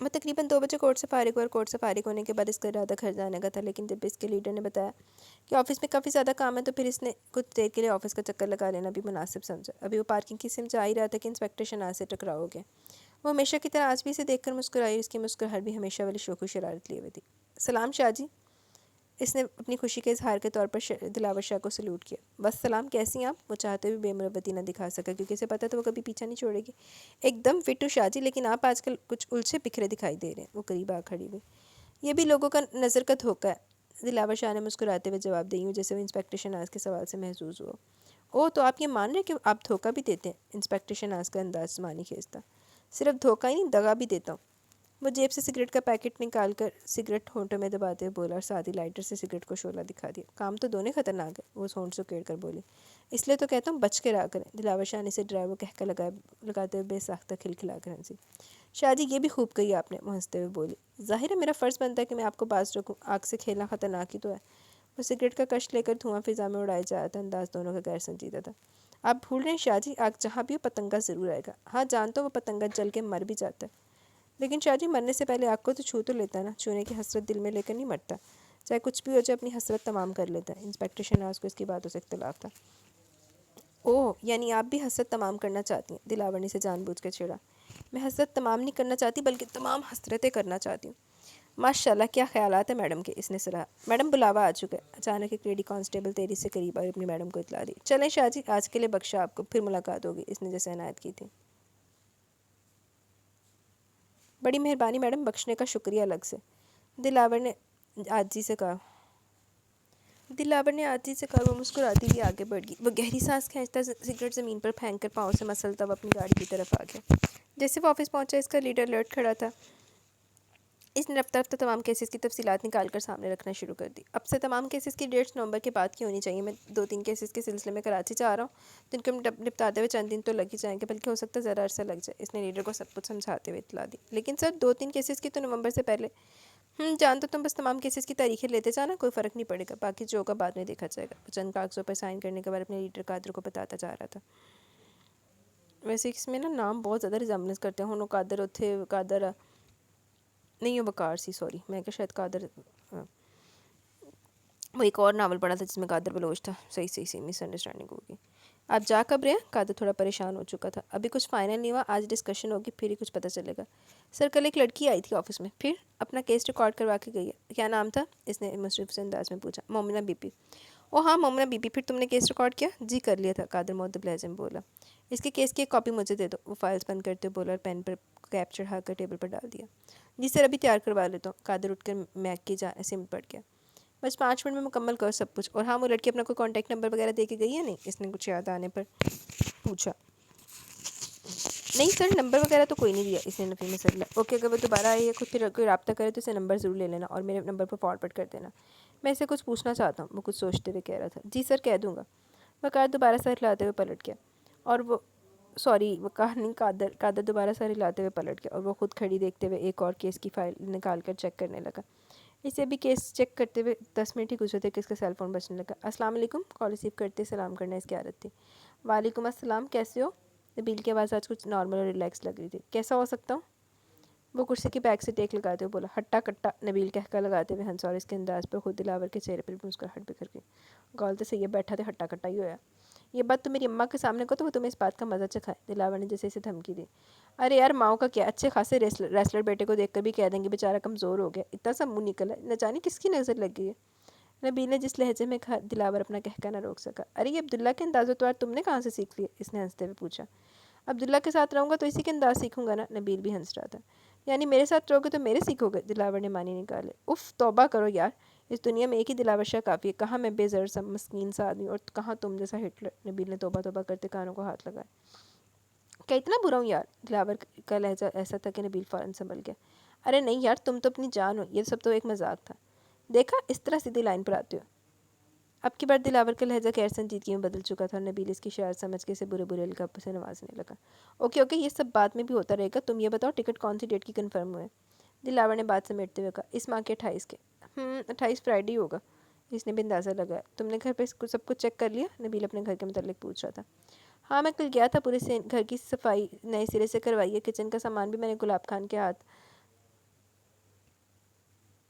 وہ تقریباً 2 بجے کورٹ سے فارغ ہوا اور کورٹ سے فارغ ہونے کے بعد اس کا ارادہ گھر جانے کا تھا، لیکن جب اس کے لیڈر نے بتایا کہ آفس میں کافی زیادہ کام ہے تو پھر اس نے کچھ دیر کے لیے آفس کا چکر لگا لینا بھی مناسب سمجھا۔ ابھی وہ پارکنگ کی سمت جا ہی رہا تھا کہ انسپکٹر شناز سے ٹکراؤ ہو گیا۔ وہ ہمیشہ کی طرح آج بھی اسے دیکھ کر مسکرائی، اس کی مسکراہٹ بھی ہمیشہ والی شوخ و شرارت لیے ہوئی تھی۔ سلام شاہ جی، اس نے اپنی خوشی کے اظہار کے طور پر دلاور شاہ کو سلوٹ کیا۔ بس سلام، کیسی ہیں آپ؟ وہ چاہتے ہوئے بے مروتی نہ دکھا سکا کیونکہ اسے پتا تھا وہ کبھی پیچھا نہیں چھوڑے گی۔ ایک دم فٹ ہو شاہ جی، لیکن آپ آج کل کچھ الجھے بکھرے دکھائی دے رہے ہیں۔ وہ قریب آ کھڑی ہوئی۔ یہ بھی لوگوں کا نظر کا دھوکہ ہے، دلاور شاہ نے مسکراتے ہوئے جواب دی، جیسے وہ انسپکٹر شناز کے سوال سے محظوظ ہوا۔ اوہ، تو آپ یہ مان رہے کہ آپ دھوکہ بھی دیتے ہیں؟ انسپکٹر شناز کا انداز معنی خیز تھا۔ صرف دھوکہ ہی نہیں، دغا بھی دیتا ہوں۔ وہ جیب سے سگریٹ کا پیکٹ نکال کر سگریٹ ہونٹوں میں دباتے ہوئے بولا اور ساتھ ہی لائٹر سے سگریٹ کو شعلہ دکھا دیا۔ کام تو دونوں خطرناک ہے، وہ ہونٹ سکیڑ کر بولی۔ اس لیے تو کہتا ہوں بچ کے رہا کریں۔ دلاور شاہ نے اسے ڈرائیور کو کہکا لگاتے ہوئے بے ساختہ کھلکھلا کر ہنسی۔ شاہ جی، یہ بھی خوب کہی آپ نے، وہ ہنستے ہوئے بولی۔ ظاہر ہے میرا فرض بنتا ہے کہ میں آپ کو باز رکھوں، آگ سے کھیلنا خطرناک ہی تو ہے۔ وہ سگریٹ کا کش لے کر دھواں فضا میں اڑائے جا رہا تھا، انداز دونوں کا غیر سنجیدہ تھا۔ آپ بھول رہے ہیں شاہ جی، آگ جہاں بھی ہو پتنگا ضرور آئے گا۔ ہاں جانتا ہوں وہ پتنگا جل کے مر بھی جاتا ہے، لیکن شاہ جی مرنے سے پہلے آگ کو تو چھو تو لیتا ہے نا، چھونے کی حسرت دل میں لے کر نہیں مرتا، چاہے کچھ بھی ہو جائے اپنی حسرت تمام کر لیتا ہے۔ انسپکٹر شناز کو اس کی باتوں سے اختلاف تھا۔ اوہ، یعنی آپ بھی حسرت تمام کرنا چاہتی ہیں؟ دلاور نے سے جان بوجھ کر چھیڑا۔ میں حسرت تمام نہیں کرنا چاہتی بلکہ تمام حسرتیں کرنا چاہتی ہوں۔ ماشاء اللہ، کیا خیالات ہیں میڈم کے، اس نے سراہا۔ میڈم بلاوا آ چکا ہے۔ اچانک ایک لیڈی کانسٹیبل تیزی سے قریب آئی، اپنی میڈم کو اطلاع دی۔ چلیں شاہ جی، آج کے لیے بخشا آپ کو، پھر ملاقات ہوگی، اس نے جیسے عنایت کی تھی۔ بڑی مہربانی میڈم، بخشنے کا شکریہ الگ سے، دلاور نے عاجزی سے کہا۔ وہ مسکراتی ہوئی آگے بڑھ گئی۔ وہ گہری سانس کھینچتا سگریٹ زمین پر پھینک کر پاؤں سے مسلتا وہ اپنی گاڑی کی طرف آ گیا۔ جیسے وہ آفس پہنچا، اس کا لیڈر الرٹ کھڑا تھا۔ اس نے رفتہ رفتہ تمام کیسز کی تفصیلات نکال کر سامنے رکھنا شروع کر دی۔ اب سے تمام کیسز کی ڈیٹس نومبر کے بعد کی ہونی چاہیے۔ میں 2-3 کیسز کے سلسلے میں کراچی جا رہا ہوں، جن کو نپٹاتے ہوئے چند دن تو لگ ہی جائیں گے، بلکہ ہو سکتا ہے ذرا عرصہ لگ جائے۔ اس نے لیڈر کو سب کچھ سمجھاتے ہوئے اطلاع دی۔ لیکن سر، 2-3 کیسز کی تو نومبر سے پہلے۔ جانتا تم بس تمام کیسز کی تاریخیں لیتے جانا، کوئی فرق نہیں پڑے گا، باقی جو ہوگا بعد میں دیکھا جائے گا۔ وہ چند کاغذوں پر سائن کرنے کے بعد اپنے لیڈر قادر کو بتاتا جا رہا تھا۔ ویسے اس میں نا نام بہت زیادہ ریزمبلنس کرتے ہیں، ہونو قادر اتھے قادر نہیں، وہ وقار سی، سوری، میں کہ شاید قادر، وہ ایک اور ناول پڑھا تھا جس میں قادر بلوچ تھا۔ صحیح مس انڈرسٹینڈنگ ہوگی۔ آپ جا کب رہے ہیں؟ قادر تھوڑا پریشان ہو چکا تھا۔ ابھی کچھ فائنل نہیں ہوا، آج ڈسکشن ہوگی، پھر ہی کچھ پتہ چلے گا۔ سر، کل ایک لڑکی آئی تھی آفس میں، پھر اپنا کیس ریکارڈ کروا کے گئی ہے۔ کیا نام تھا؟ اس نے مصروف سے انداز میں پوچھا۔ مومنہ بی بی۔ او ہاں، مومنہ بی بی، پھر تم نے کیس ریکارڈ کیا؟ جی کر لیا تھا، قادر مؤدب لہجے میں بولا۔ اس کے کیس کی ایک کاپی مجھے دے دو، وہ فائلز بند کرتے ہوئے بولا اور پین پر کیپ چڑھا کر ٹیبل پر ڈال دیا۔ جی سر، ابھی تیار کروا لیتا ہوں۔ قادر اٹھ کر میک کی سمت پڑ گیا۔ بس 5 منٹ میں مکمل کرو سب کچھ۔ اور ہاں، وہ لڑکی اپنا کوئی کانٹیکٹ نمبر وغیرہ دے کے گئی ہے نہیں؟ اس نے کچھ یاد آنے پر پوچھا۔ نہیں سر، نمبر وغیرہ تو کوئی نہیں دیا، اس نے نفی میں سر لیا۔ اوکے، اگر وہ دوبارہ آئی ہے پھر کوئی رابطہ کرے تو اسے نمبر ضرور لے لینا اور میرے نمبر پر فارورڈ کر دینا۔ میں اسے کچھ پوچھنا چاہتا ہوں، وہ کچھ سوچتے ہوئے کہہ رہا تھا۔ جی سر، کہہ دوں گا۔ وقار دوبارہ سر ہلاتے ہوئے پلٹ گیا اور وہ قادر دوبارہ سر ہلاتے ہوئے پلٹ گیا اور وہ خود کھڑی دیکھتے ہوئے ایک اور کیس کی فائل نکال کر چیک کرنے لگا۔ اسے بھی کیس چیک کرتے ہوئے 10 منٹ ہی گزرے تھے کہ اس کا سیل فون بجنے لگا۔ السلام علیکم، کال ریسیو کرتے سلام کرنا اس کی عادت تھی۔ وعلیکم السلام، کیسے ہو؟ نبیل کی آواز آج کچھ نارمل اور ریلیکس لگ رہی تھی۔ کیسا ہو سکتا ہوں؟ وہ کرسی کی بیک سے ٹیک لگاتے ہوئے بولا۔ ہٹا کٹا، نبیل کہکا لگاتے ہوئے ہنسا اور اس کے انداز پر خود دلاور کے چہرے پر بھی مسکراہٹ بکھر گئی۔ گال تو صحیح بیٹھا تھے، ہٹا کٹا ہی ہویا۔ یہ بات تم میری اماں کے سامنے کو تو وہ تمہیں اس بات کا مزہ چکھائے، دلاور نے جیسے اسے دھمکی دی۔ ارے یار، ماؤں کا کیا، اچھے خاصے ریسلر بیٹے کو دیکھ کر بھی کہہ دیں گے بیچارہ کمزور ہو گیا، اتنا سا منہ نکلا ہے، نہ جانے کس کی نظر لگ گئی ہے۔ نبیل نے جس لہجے میں کہا، دلاور اپنا کہکا نہ روک سکا۔ ارے یہ عبداللہ کے انداز و طور تم نے کہاں سے سیکھ لیا؟ اس نے ہنستے ہوئے پوچھا۔ عبداللہ کے ساتھ رہوں گا تو اسی کے انداز سیکھوں گا نا، نبیل بھی ہنس رہا تھا۔ یعنی میرے ساتھ رہو گے تو میرے سیکھو گے؟ دلاور نے معنی نکالے۔ اف، توبہ کرو یار، اس دنیا میں ایک ہی دلاور شاہ کافی ہے، کہاں میں بے زر سا مسکین سا آدمی اور کہاں تم جیسا ہٹلر۔ نبیل نے توبہ توبہ کرتے کانوں کو ہاتھ لگائے۔ کیا اتنا برا ہوں یار؟ دلاور کا لہجہ ایسا تھا کہ نبیل فوراً سنبھل گیا۔ ارے نہیں یار، تم تو اپنی جان ہو، یہ سب تو ایک مذاق تھا۔ دیکھا، اس طرح سیدھی لائن پر آتے ہو۔ اب کی بار دلاور کا لہجہ غیر سنجیدگی میں بدل چکا تھا اور نبیل اس کی شرارت سمجھ کے اسے برے القاب سے نوازنے لگا۔ اوکے، یہ سب بعد میں بھی ہوتا رہے گا، تم یہ بتاؤ ٹکٹ کون سی ڈیٹ کی کنفرم ہوئے؟ دلاور نے بات سمیٹتے ہوئے کہا۔ اس ماہ کے 28 کے۔ 28 فرائیڈے ہوگا، اس نے بھی اندازہ لگایا۔ تم نے گھر پہ سب کچھ چیک کر لیا؟ نبیل اپنے گھر کے متعلق پوچھ رہا تھا۔ ہاں، میں کل گیا تھا، پورے گھر کی صفائی نئے سرے سے کروائی ہے، کچن کا سامان بھی میں نے گلاب خان کے ہاتھ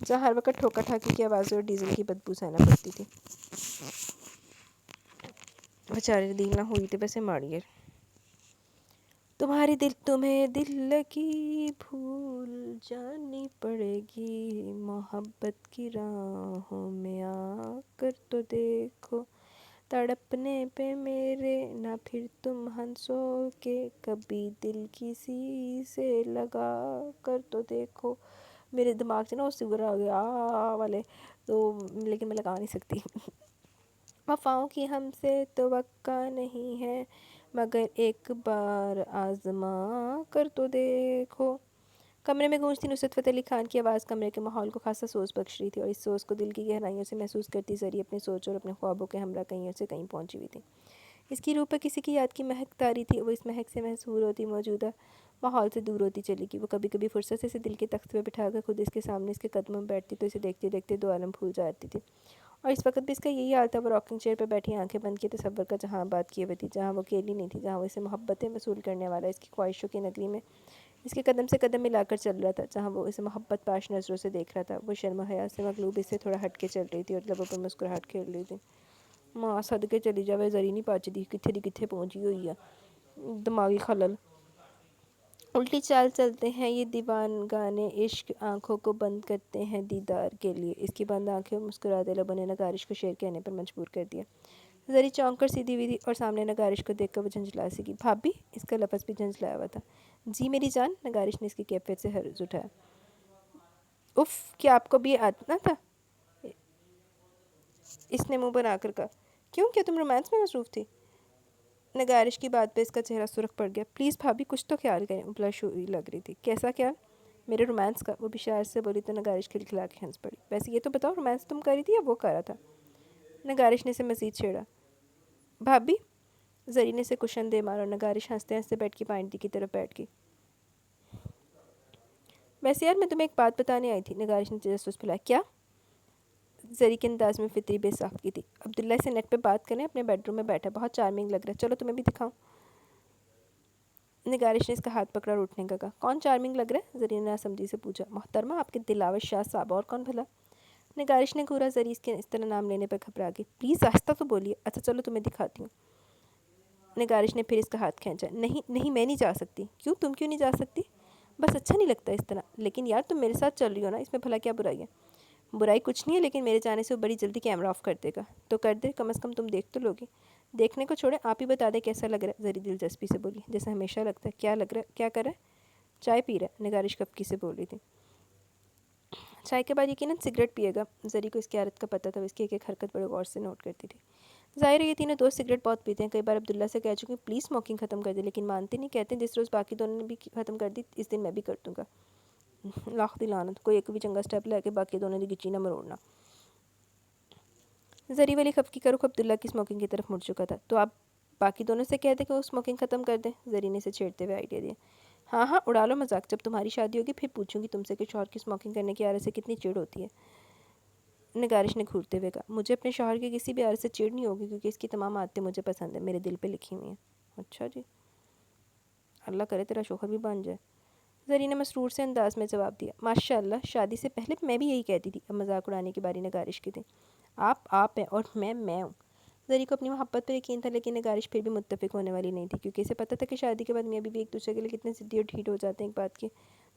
جہاں ہر وقت ٹھوکا ٹھاکی کی آوازیں اور ڈیزل کی بدبو سہنا پڑتی تھی۔ بیچارے دل نہ ہوئی تھی بسے ماڑیے تمہیں دل لگی بھول جانی پڑے گی، محبت کی راہوں میں آ کر تو دیکھو، تڑپنے پہ میرے نہ پھر تم ہنسو کہ کبھی دل کسی سے لگا کر تو دیکھو۔ میرے دماغ سے نا اس سے برا ہو گیا والے تو، لیکن میں لگا نہیں سکتی۔ وفاؤں کی ہم سے توقع نہیں ہے، مگر ایک بار آزما کر تو دیکھو۔ کمرے میں گونجتی نصرت فتح علی خان کی آواز کمرے کے ماحول کو خاصا سوز بخش رہی تھی، اور اس سوز کو دل کی گہرائیوں سے محسوس کرتی زری اپنی سوچ اور اپنے خوابوں کے ہمراہ کہیں سے کہیں پہنچی ہوئی تھی۔ اس کی روح پر کسی کی یاد کی مہک طاری تھی، وہ اس مہک سے محصور ہوتی موجودہ ماحول سے دور ہوتی چلی گئی۔ وہ کبھی کبھی فرصت سے اسے دل کے تخت پہ بٹھا کر خود اس کے سامنے اس کے قدموں میں بیٹھتی تو اسے دیکھتے دیکھتے دو عالم بھول جاتی تھی۔ اور اس وقت بھی اس کا یہی حال تھا، وہ راکنگ چیئر پہ بیٹھی آنکھیں بند کیے تصور کا جہاں آباد کیے ہوئی تھی، جہاں وہ اکیلی نہیں تھی، جہاں وہ اسے محبتیں وصول کرنے والا اس کی خواہشوں کی نگری میں اس کے قدم سے قدم ملا کر چل رہا تھا، جہاں وہ اسے محبت پاش نظروں سے دیکھ رہا تھا۔ وہ شرم و حیا سے مغلوب اس سے تھوڑا ہٹ کے چل رہی تھی اور لبوں پر مسکراہٹ کھیل رہی تھی۔ ماں صدقے چلی جاوے زری نہیں پہنچی دی، کتھے دی کتھے پہنچی ہوئی ہے۔ دماغی خلل۔ الٹی چال چلتے ہیں یہ دیوانگانے عشق، آنکھوں کو بند کرتے ہیں دیدار کے لیے۔ اس کی بند آنکھیں اور مسکراتے لبوں نے نگارش کو شعر کہنے پر مجبور کر دیا۔ زری چونک کر سیدھی ہوئی تھی اور سامنے نگارش کو دیکھ کر وہ جھنجھلا سی گئی۔ بھابی! اس کا لفظ بھی جھنجھلایا ہوا تھا۔ جی میری جان! نگارش نے اس کی کیفیت سے ہرز اٹھایا۔ اف! کیا آپ کو بھی آنا تھا؟ اس نے منہ بنا کر کہا۔ کیوں؟ کیا تم رومانس میں مصروف تھی؟ نگارش کی بات پہ اس کا چہرہ سرخ پڑ گیا۔ پلیز بھابی کچھ تو خیال کریں، وہ بلش ہوئی لگ رہی تھی۔ کیسا خیال؟ میرے رومانس کا، وہ بھی شاعر سے بولی تو نگارش کھلکھلا کے ہنس پڑی۔ ویسے یہ تو بتاؤ رومانس تم کر رہی تھی یا وہ کر رہا تھا؟ نگارش نے اسے مزید چھیڑا۔ بھابی! زری نے اسے کشن دے مارا اور نگارش ہنستے ہنستے بیڈ کی پائنٹی کی طرف بیٹھ گئی۔ ویسے یار میں تمہیں ایک بات بتانے آئی تھی، نگارش نے تجسس پھیلایا۔ کیا؟ زری کے انداز میں فطری بے ساختگی تھی۔ عبداللہ سے نیٹ پہ بات کریں، اپنے بیڈ روم میں بیٹھا، بہت چارمنگ لگ رہا ہے، چلو تمہیں بھی دکھاؤں۔ نگارش نے اس کا ہاتھ پکڑا اور اٹھنے کا کہا۔ کون چارمنگ لگ رہا ہے؟ زری نے ناسمجھی سے پوچھا۔ محترمہ آپ کے دلاور شاہ صاحب، اور کون بھلا؟ نگارش نے گھورا۔ زری اس کے اس طرح نام لینے پر گھبرا گئی۔ پلیز آہستہ تو بولیے۔ اچھا چلو تمہیں دکھاتی ہوں۔ نگارش نے پھر اس کا ہاتھ کھینچا۔ نہیں نہیں میں نہیں جا سکتی۔ کیوں؟ تم کیوں نہیں جا سکتی؟ بس اچھا نہیں لگتا اس طرح۔ لیکن یار تم میرے ساتھ چل رہی ہو نا، اس میں بھلا کیا برائی ہے؟ برائی کچھ نہیں ہے، لیکن میرے جانے سے وہ بڑی جلدی کیمرہ آف کر دے گا۔ تو کر دے، کم از کم تم دیکھ تو لوگی۔ دیکھنے کو چھوڑے، آپ ہی بتا دیں کیسا لگ رہا ہے؟ زری دلچسپی سے بولی۔ جیسا ہمیشہ لگتا ہے۔ کیا لگ رہا ہے؟ کیا کر رہا ہے؟ چائے پی رہا ہے، نگارش کپکی سے بول رہی تھی۔ چائے کے بعد یقیناً سگریٹ پیے گا۔ زری کو اس کی عادت کا پتہ تھا، وہ اس کی ایک ایک حرکت بڑے غور سے نوٹ کرتی تھی۔ ظاہر ہے یہ تینوں دوست سگریٹ بہت پیتے ہیں، کئی بار عبداللہ سے کہہ چکی پلیز اسموکنگ ختم کر دے، لیکن مانتے نہیں، کہتے ہیں جس روز باقی دونوں نے بھی ختم کر دی اس دن میں بھی کر دوں گا۔ لاکھ دی لعنت، کوئی ایک بھی چنگا سٹیپ لے کے باقی دونوں نے گچی نہ مروڑنا۔ زری والی خفکی کا رخ عبداللہ کی اسموکنگ کی طرف مڑ چکا تھا۔ تو آپ باقی دونوں سے کہہ دیں کہ وہ اسموکنگ ختم کر دیں، زری نے اسے چھیڑتے ہوئے آئیڈیا دیا۔ ہاں ہاں اڑا لو مذاق، جب تمہاری شادی ہوگی پھر پوچھوں گی تم سے کہ شوہر کی اسموکنگ کرنے کی عادت سے کتنی چڑ ہوتی ہے۔ نگارش نے گھورتے ہوئے کہا۔ مجھے اپنے شوہر کی کسی بھی عادت سے چڑ نہیں ہوگی، کیونکہ اس کی تمام عادتیں مجھے پسند ہیں، میرے دل پہ لکھی ہوئی ہیں۔ اچھا جی، اللہ کرے تیرا شوہر بھی بن جائے، زری نے مسرور سے انداز میں جواب دیا۔ ماشاء اللہ، شادی سے پہلے میں بھی یہی کہتی تھی۔ اب مذاق اڑانے کی باری نگارش کی تھی۔ آپ ہیں اور میں ہوں۔ زری کو اپنی محبت پر یقین تھا، لیکن نگارش پھر بھی متفق ہونے والی نہیں تھی، کیونکہ اسے پتہ تھا کہ شادی کے بعد میاں بیوی ایک دوسرے کے لیے کتنے ضدی اور ڈھیٹ ہو جاتے ہیں، ایک بات کی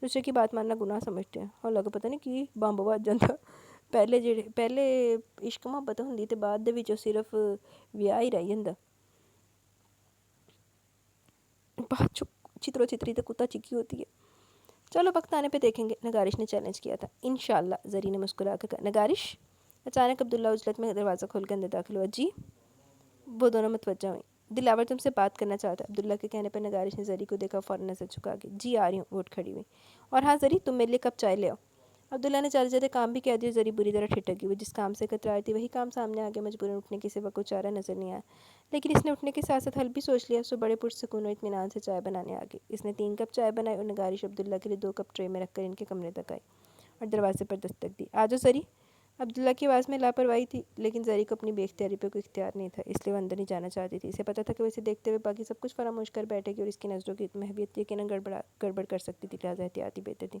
دوسرے کی بات ماننا گناہ سمجھتے ہیں۔ اور لوگوں پتہ نہیں کی بمب وج جاتا۔ پہلے عشق محبت ہوندی تے بعد دے وچوں صرف ویاہ ہی رہ جاندا۔ بہت چترو چتری تے کتا چکی ہوتی ہے۔ چلو وقت آنے پہ دیکھیں گے، نگارش نے چیلنج کیا تھا۔ انشاءاللہ، زری نے مسکرا کر کہا۔ نگارش! اچانک عبداللہ عجلت میں دروازہ کھول کے اندر داخل ہوا۔ جی؟ وہ دونوں متوجہ ہوئیں۔ دلاور تم سے بات کرنا چاہتا ہے، عبداللہ کے کہنے پر نگارش نے زری کو دیکھا، فوراً نظر جھکا کے۔ جی آ رہی ہوں، وہ اٹھ کھڑی ہوئی۔ اور ہاں زری، تم میرے لیے کپ چائے لے آؤ۔ عبداللہ نے جاتے جاتے کام بھی کہہ دیا۔ زری بری طرح ٹھٹک گئی، وہ جس کام سے کترا رہی تھی وہی کام سامنے آگے، مجبوراً اٹھنے کے سوا کوئی چارہ نظر نہیں آیا۔ لیکن اس نے اٹھنے کے ساتھ ساتھ حل بھی سوچ لیا، سو بڑے پرسکون و اطمینان سے چائے بنانے آ گئی۔ اس نے 3 کپ چائے بنائی اور نگارش عبداللہ کے لیے 2 کپ ٹرے میں رکھ کر ان کے کمرے تک آئی اور دروازے پر دستک دی۔ آجاؤ زری! عبداللہ کی آواز میں لاپرواہی تھی، لیکن زری کو اپنی بے اختیاری پہ کوئی اختیار نہیں تھا، اس لیے وہ اندر نہیں جانا چاہتی تھی۔ اسے پتہ تھا کہ وہ اسے دیکھتے ہوئے باقی سب کچھ فراموش کر بیٹھے گی اور اس کی نظروں کی محویت یقیناً گڑبڑ کر سکتی تھی، لہٰذا احتیاط ہی بہتر تھی۔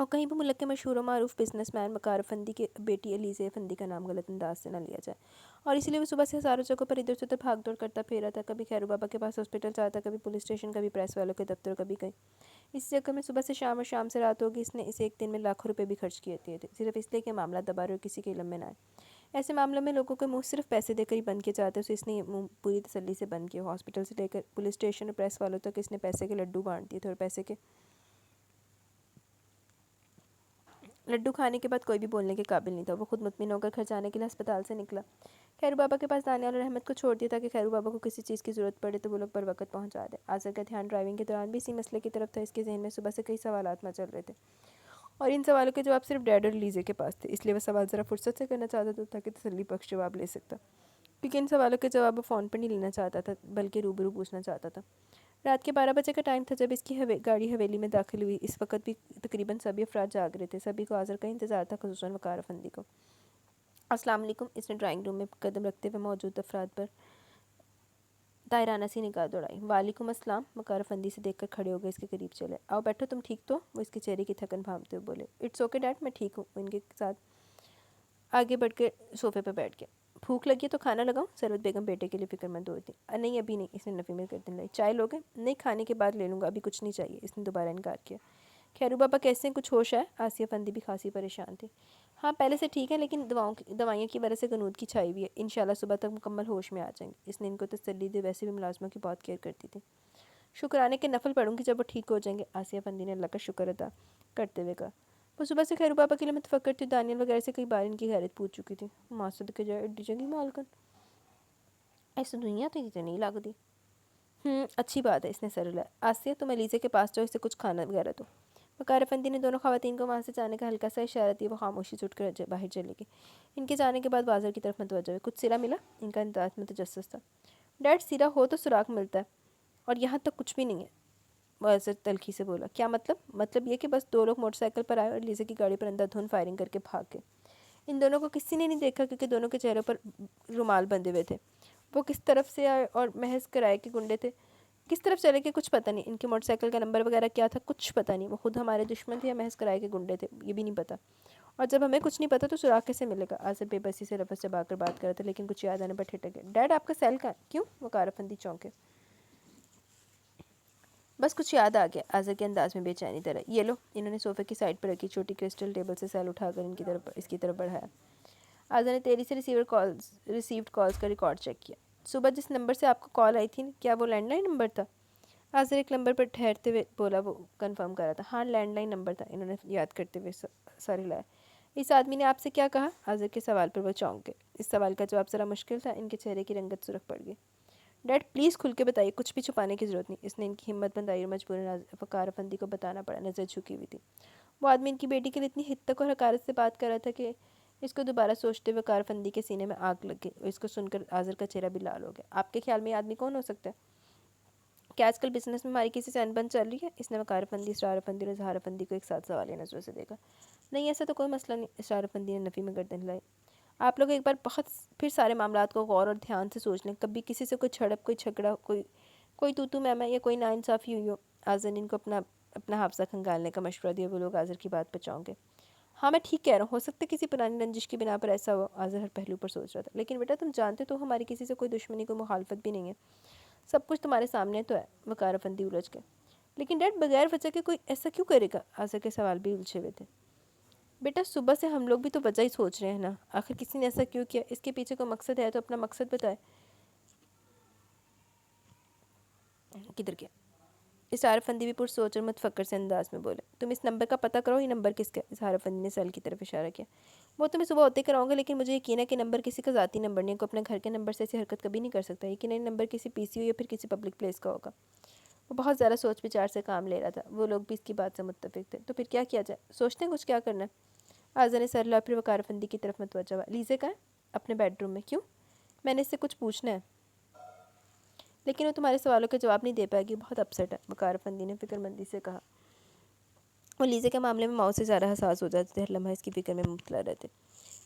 اور کہیں بھی ملک کے مشہور و معروف بزنس مین وقار افندی کی بیٹی علیزہ افندی کا نام غلط انداز سے نہ لیا جائے، اور اسی لیے وہ صبح سے ہزاروں جگہوں پر ادھر سے ادھر بھاگ دوڑ کرتا پھر رہا تھا، کبھی خیرو بابا کے پاس ہاسپٹل جاتا، کبھی پولیس اسٹیشن، کبھی پریس والوں کے دفتر، کبھی کہیں۔ اس چکر میں صبح سے شام اور شام سے رات ہوگی اس نے اسے ایک دن میں لاکھوں روپے بھی خرچ کیے تھے، صرف اس لیے کہ معاملہ دبا رہے اور کسی کے علم میں نہ آئے۔ ایسے معاملوں میں لوگوں کے منہ صرف پیسے دے کر ہی بند کیے جاتے ہیں، اس نے یہ منہ پوری تسلی سے بند کیا۔ ہاسپٹل سے لے کر پولیس اسٹیشن اور پریس والوں تک اس نے پیسے کے لڈو بانٹ دیے تھے، اور پیسے کے لڈو کھانے کے بعد کوئی بھی بولنے کے قابل نہیں تھا۔ وہ خود مطمئن ہو کر گھر جانے کے لیے ہسپتال سے نکلا، خیرو بابا کے پاس دانیال اور احمد کو چھوڑ دیا تاکہ خیرو بابا کو کسی چیز کی ضرورت پڑے تو وہ لوگ بر وقت پہنچا دیں۔ آذر کا دھیان ڈرائیونگ کے دوران بھی اسی مسئلے کی طرف تھا، اس کے ذہن میں صبح سے کئی سوالات مچل رہے تھے، اور ان سوالوں کے جواب صرف ڈیڈ اور لیزے کے پاس تھے، اس لیے وہ سوال ذرا فرصت سے کرنا چاہتا تھا تاکہ تسلی بخش جواب لے سکتا، کیونکہ ان سوالوں کے جواب وہ فون پر نہیں لینا چاہتا تھا بلکہ روبرو پوچھنا چاہتا تھا۔ رات کے 12 بجے کا ٹائم تھا جب اس کی گاڑی حویلی میں داخل ہوئی۔ اس وقت بھی تقریباً سبھی افراد جاگ رہے تھے، سبھی کو آذر کا انتظار تھا، خصوصاً وقار افندی کو۔ السلام علیکم، اس نے ڈرائنگ روم میں قدم رکھتے ہوئے موجود افراد پر طاہرانہ سی نگاہ دوڑائی۔ وعلیکم السلام، وقار افندی سے دیکھ کر کھڑے ہو گئے اس کے قریب چلے۔ آؤ بیٹھو، تم ٹھیک تو؟ وہ اس کے چہرے کی تھکن بھانپتے ہوئے بولے۔ اٹس اوکے ڈیڈ، میں ٹھیک ہوں۔ وہ ان کے ساتھ آگے بڑھ کے صوفے پہ بیٹھ گیا۔ بھوک لگی ہے تو کھانا لگاؤں؟ ثروت بیگم بیٹے کے لیے فکر مند ہو تھی۔ نہیں ابھی نہیں، اس نے نفی میں گردن لائی۔ چائے لوگے؟ نہیں، کھانے کے بعد لے لوں گا، ابھی کچھ نہیں چاہیے، اس نے دوبارہ انکار کیا۔ خیرو بابا کیسے ہیں، کچھ ہوش ہے؟ آسیہ افندی بھی خاصی پریشان تھی۔ ہاں پہلے سے ٹھیک ہے، لیکن دوائیوں کی وجہ سے غنودگی چھائی ہوئی ہے، انشاءاللہ صبح تک مکمل ہوش میں آ جائیں گے، اس نے ان کو تسلی دی، ویسے بھی ملازموں کی بہت کیئر کرتی تھی۔ شکرانے کے نفل پڑھوں گی جب وہ ٹھیک ہو جائیں گے، آسیہ افندی نے اللہ کا شکر ادا کرتے ہوئے کہا۔ وہ صبح سے خیرو بابا کے لیے متفکر تھی، دانیال وغیرہ سے کئی بار ان کی خیریت پوچھ چکی تھی۔ ماں صدقے جائے اڈی جگی مالکن، ایسے دنیا تو یہ نہیں لگتی۔ اچھی بات ہے، اس نے سر ہلایا۔ آسیہ تم علیزہ کے پاس جاؤ، اسے کچھ کھانا وغیرہ دو۔ وقار افندی نے دونوں خواتین کو وہاں سے جانے کا ہلکا سا اشارہ دیا، وہ خاموشی سے اٹھ کر باہر چلی گئی۔ ان کے جانے کے بعد بازار کی طرف متوجہ ہوئے۔ کچھ سرا ملا؟ ان کا انداز متجسس تھا۔ ڈیڈ سرا ہو تو سراغ ملتا ہے، اور یہاں تک کچھ بھی نہیں ہے، بازر تلخی سے بولا۔ کیا مطلب؟ مطلب یہ کہ بس دو لوگ موٹر سائیکل پر آئے اور علیزہ کی گاڑی پر اندھا دھند فائرنگ کر کے بھاگ گئے۔ ان دونوں کو کسی نے نہیں دیکھا کیونکہ دونوں کے چہروں پر رومال بندھے ہوئے تھے۔ وہ کس طرف سے آئے اور محض کرائے کے گنڈے تھے، کس طرف چلے گئے کچھ پتہ نہیں، ان کی موٹر سائیکل کا نمبر وغیرہ کیا تھا کچھ پتہ نہیں، وہ خود ہمارے دشمن تھے یا محض کرائے کے گنڈے تھے یہ بھی نہیں پتہ، اور جب ہمیں کچھ نہیں پتہ تو سراغ کیسے ملے گا؟ آذر بے بسی سے لفظ چبا کر بات کر رہا تھا، لیکن کچھ یاد آنے پر ٹھٹک گیا۔ ڈیڈ آپ کا سیل کا کیوں؟ وقار افندی چونکے۔ بس کچھ یاد آ گیا، آذر کے انداز میں بے چینی طرح۔ یہ لو، انہوں نے صوفے کی سائڈ پر رکھی چھوٹی کرسٹل ٹیبل سے سیل اٹھا کر اس کی طرف بڑھایا۔ آذر نے تیزی سے ریسیوڈ کالز کا ریکارڈ چیک کیا۔ صبح جس نمبر سے آپ کو کال آئی تھی، کیا وہ لینڈ لائن نمبر تھا؟ آذر ایک نمبر پر ٹھہرتے ہوئے بولا، وہ کنفرم کر رہا تھا۔ ہاں لینڈ لائن نمبر تھا، انہوں نے یاد کرتے ہوئے سر ہلایا۔ اس آدمی نے آپ سے کیا کہا؟ آذر کے سوال پر وہ چونک گئے، اس سوال کا جواب ذرا مشکل تھا، ان کے چہرے کی رنگت سرخ پڑ گئی۔ ڈیڈ پلیز کھل کے بتائیے، کچھ بھی چھپانے کی ضرورت نہیں، اس نے ان کی ہمت بندائی اور مجبوراً وقار افندی کو بتانا پڑا، نظر جھکی ہوئی تھی۔ وہ آدمی ان کی بیٹی کے لیے اتنی حدت اور حقارت سے بات کر رہا تھا کہ اس کو دوبارہ سوچتے ہوئے وقار افندی کے سینے میں آگ لگ گئی، اور اس کو سن کر آذر کا چہرہ بھی لال ہو گیا۔ آپ کے خیال میں یہ آدمی کون ہو سکتا ہے؟ کیا آج کل بزنس میں ہماری کسی سے انبن چل رہی ہے؟ اس نے وقار افندی، اسرار افندی اور اظہار افندی کو ایک ساتھ سوالیہ نظروں سے دیکھا۔ نہیں ایسا تو کوئی مسئلہ نہیں، اسرار افندی نے نفی میں گردن ہلائی۔ آپ لوگ ایک بار بہت پھر سارے معاملات کو غور اور دھیان سے سوچ لیں، کبھی کسی سے کوئی جھڑپ، کوئی جھگڑا، کوئی تو میں یا کوئی ناانصافی ہوئی ہو۔ آذر نے ان کو اپنا حافظہ کھنگالنے کا مشورہ دیا، وہ لوگ آذر کی بات پر چونک گئے۔ ہاں میں ٹھیک کہہ رہا ہوں، ہو سکتا ہے کسی پرانی رنجش کی بنا پر ایسا ہو، آذر ہر پہلو پر سوچ رہا تھا۔ لیکن بیٹا تم جانتے تو ہماری کسی سے کوئی دشمنی، کوئی مخالفت بھی نہیں ہے، سب کچھ تمہارے سامنے تو ہے۔ وقار افندی الجھ گئے۔ لیکن ڈیڈ بغیر وجہ کے کوئی ایسا کیوں کرے گا؟ آذر کے سوال بھی الجھے ہوئے تھے۔ بیٹا صبح سے ہم لوگ بھی تو وجہ ہی سوچ رہے ہیں نا، آخر کسی نے ایسا کیوں کیا، اس کے پیچھے کوئی مقصد ہے تو اپنا مقصد بتائے۔ کدھر گیا؟ اسرار افندی بھی پرسوچ اور متفکر سے انداز میں بولے۔ تم اس نمبر کا پتہ کرو، یہ نمبر کس کا ہے؟ اسرار افندی نے سیل کی طرف اشارہ کیا۔ وہ تو میں صبح ہوتے کراؤں گا، لیکن مجھے یقین ہے کہ نمبر کسی کا ذاتی نمبر نہیں، کو اپنے گھر کے نمبر سے ایسی حرکت کبھی نہیں کر سکتا، یقیناً یہ نمبر کسی پی سی او یا پھر کسی پبلک پلیس کا ہوگا۔ وہ بہت زیادہ سوچ بچار سے کام لے رہا تھا، وہ لوگ بھی اس کی بات سے متفق تھے۔ تو پھر کیا کیا جائے؟ سوچتے ہیں کچھ کیا کرنا ہے۔ آذر نے سر ہلایا، پھر وقار افندی کی طرف متوجہ ہوا۔ لیزے کا ہے؟ اپنے بیڈ روم میں۔ کیوں؟ میں نے اس سے کچھ پوچھنا ہے، لیکن وہ تمہارے سوالوں کے جواب نہیں دے پائے گی، بہت اپسٹ ہے، وقار افندی نے فکر مندی سے کہا۔ وہ لیزے کے معاملے میں ماؤں سے زیادہ حساس ہو جاتے تھے، ہر لمحہ اس کی فکر میں مبتلا رہتے۔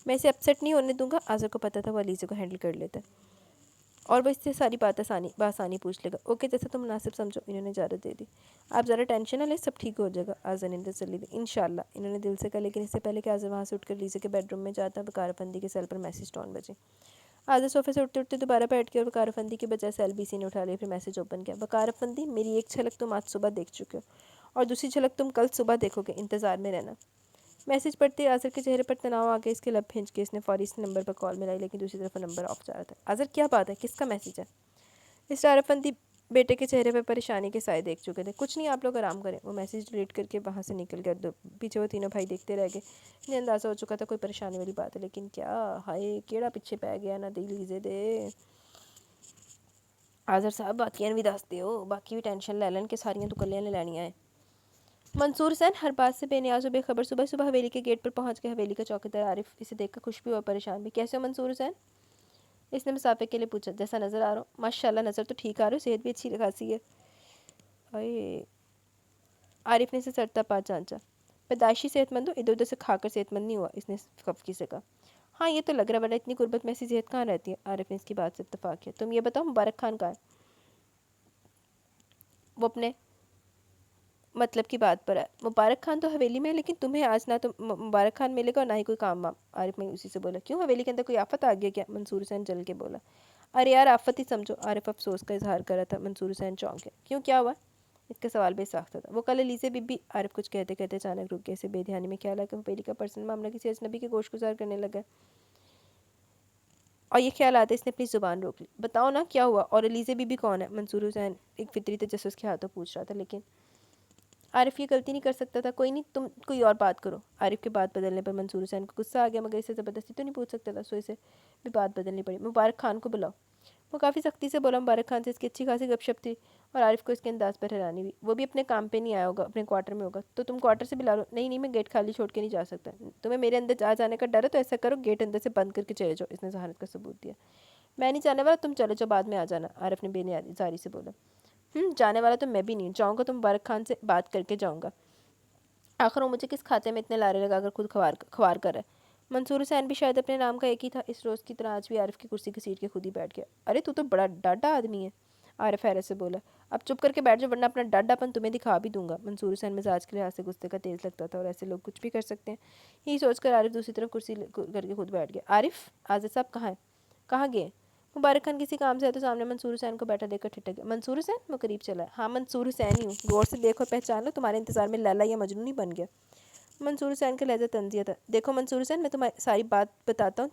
میں اسے اپسٹ نہیں ہونے دوں گا، آذر کو پتہ تھا وہ لیزے کو ہینڈل کر لیتا ہے۔ اور وہ اس سے ساری بات بآسانی پوچھ لے گا۔ اوکے جیسا تم مناسب سمجھو، انہوں نے اجازت دے دی۔ آپ ذرا ٹینشن نہ لیں، سب ٹھیک ہو جائے گا، آذر نے تسلی دی۔ انشاءاللہ، انہوں نے دل سے کہا، لیکن اس سے پہلے کہ آذر وہاں سے اٹھ کر لیزا کے بیڈ روم میں جاتا، وقار افندی کے سیل پر میسج ٹون بجے۔ آذر صوفے سے اٹھتے اٹھتے دوبارہ بیٹھ گیا اور وقار افندی کے بجائے سیل بی سی نے اٹھا لیا، پھر میسج اوپن کیا۔ وقار افندی، میری ایک جھلک تم آج صبح دیکھ چکے ہو اور دوسری جھلک تم کل صبح دیکھو گے، انتظار میں رہنا۔ میسج پڑھتے ہی آذر کے چہرے پر تناؤ آ گیا، اس کے لب بھنج کے اس نے فوری اس نمبر پر کال ملائی، لیکن دوسری طرف نمبر آف جا رہا تھا۔ آذر کیا بات ہے، کس کا میسج ہے؟ اسرار افندی بیٹے کے چہرے پر پریشانی کے سائے دیکھ چکے تھے۔ کچھ نہیں، آپ لوگ آرام کریں۔ وہ میسج ڈیلیٹ کر کے وہاں سے نکل گیا۔ پیچھے وہ تینوں بھائی دیکھتے رہ گئے۔ انہیں اندازہ ہو چکا تھا کوئی پریشانی والی بات ہے، لیکن کیا؟ ہائے کیڑا پیچھے پہ گیا نہ دل لیزے دے۔ آذر صاحب باقیاں بھی دس دیو، باقی بھی ٹینشن لے لین کہ ساریاں تو کلیاں نے لینیاں ہیں۔ منصور حسین ہر بات سے بے نیاز و بے خبر صبح صبح حویلی کے گیٹ پر پہنچ کے حویلی کا چوکیدار عارف اسے دیکھ کر خوش بھی ہوا، پریشان بھی۔ کیسے ہو منصور حسین؟ اس نے مسافے کے لیے پوچھا۔ جیسا نظر آ رہا ہوں، ماشاءاللہ نظر تو ٹھیک آ رہی ہو، صحت بھی اچھی خاصی ہے۔ عارف نے اسے سرتا پا جانچا۔ پیدائشی صحت مند ہو، ادھر ادھر سے کھا کر صحت مند نہیں ہوا، اس نے خفگی سے کہا۔ ہاں یہ تو لگ رہا ہے، ورنہ اتنی غربت میں ایسی صحت کہاں رہتی ہے؟ عارف نے اس کی بات سے اتفاق کیا۔ تم یہ بتاؤ مبارک خان کہاں ہے؟ وہ اپنے مطلب کی بات پر ہے۔ مبارک خان تو حویلی میں ہے، لیکن تمہیں آج نہ تو مبارک خان ملے گا اور نہ ہی کوئی کام وام۔ عارف مایوسی سے بولا۔ کیوں، حویلی کے اندر کوئی آفت آ گیا کیا؟ منصور حسین جل کے بولا۔ ارے یار آفت ہی سمجھو، عارف افسوس کا اظہار کر رہا تھا۔ منصور حسین چونک گیا۔ کیوں، کیا ہوا؟ اس کا سوال بے ساختہ تھا۔ وہ کل علیزے بی بی، عارف کچھ کہتے کہتے اچانک رک گیا، اسے بے دھیانی میں خیال آیا کہ حویلی کا پرسنل معاملہ کسی اجنبی کے گوش گزار کرنے لگا ہے، اور یہ خیال آتے اس نے اپنی زبان روک لی۔ بتاؤ نا کیا ہوا، اور علیزے بی بی کون ہے؟ منصور حسین ایک فطری تجسس کے ہاتھوں پوچھ رہا تھا، لیکن عارف یہ غلطی نہیں کر سکتا تھا۔ کوئی نہیں، تم کوئی اور بات کرو۔ عارف کے بات بدلنے پر منصور حسین کو غصہ آ گیا، مگر اسے زبردستی تو نہیں پوچھ سکتا تھا، سو اسے بھی بات بدلنی پڑی۔ مبارک خان کو بلاؤ۔ وہ کافی سختی سے بولا۔ مبارک خان سے اس کی اچھی خاصی گپ شپ تھی، اور عارف کو اس کے انداز پر حیرانی ہوئی۔ وہ بھی اپنے کام پہ نہیں آیا ہوگا، اپنے کوارٹر میں ہوگا، تو تم کوارٹر سے بلا لو۔ نہیں نہیں، میں گیٹ خالی چھوڑ کے نہیں جا سکتا۔ تمہیں میرے اندر آ جانے کا ڈر ہے تو ایسا کرو، گیٹ اندر سے بند کر کے چلے جاؤ، اس نے ذہانت کا ثبوت دیا۔ میں نہیں جانے والا، تم چلے جاؤ، بعد میں آ جانا، عارف نے بے نیازاری سے بولا۔ جانے والا تو میں بھی نہیں جاؤں گا، تو مبارک خان سے بات کر کے جاؤں گا، آخر وہ مجھے کس کھاتے میں اتنے لارے لگا کر خود خوار کر رہا ہے۔ منصور حسین بھی شاید اپنے نام کا ایک ہی تھا، اس روز کی طرح آج بھی عارف کی کرسی گھسیٹ کے خود ہی بیٹھ گیا۔ ارے تو بڑا ڈاڈا آدمی ہے، عارف حیرت سے بولا۔ اب چپ کر کے بیٹھ جاؤ، ورنہ اپنا ڈاڈا پن تمہیں دکھا بھی دوں گا۔ منصور حسین مزاج کے لحاظ سے غصے کا تیز لگتا تھا، اور ایسے لوگ کچھ بھی کر سکتے ہیں، یہی سوچ کر عارف دوسری طرف کرسی کر کے خود بیٹھ گیا۔ عارف، آذر صاحب کہاں ہیں؟ کہاں گئے؟ مبارک خان کسی کام سے ہے تو سامنے منصور حسین کو بیٹھا دیکھ کر ٹھٹک گیا۔ منصور حسین؟ وہ قریب چلا ہے۔ ہاں منصور حسین ہی ہوں، غور سے دیکھو پہچان لو، تمہارے انتظار میں لیلا یا مجنون نہیں بن گیا۔ منصور حسین کا لہجہ طنزیہ تھا۔ دیکھو منصور حسین، میں تمہیں ساری بات بتاتا ہوں،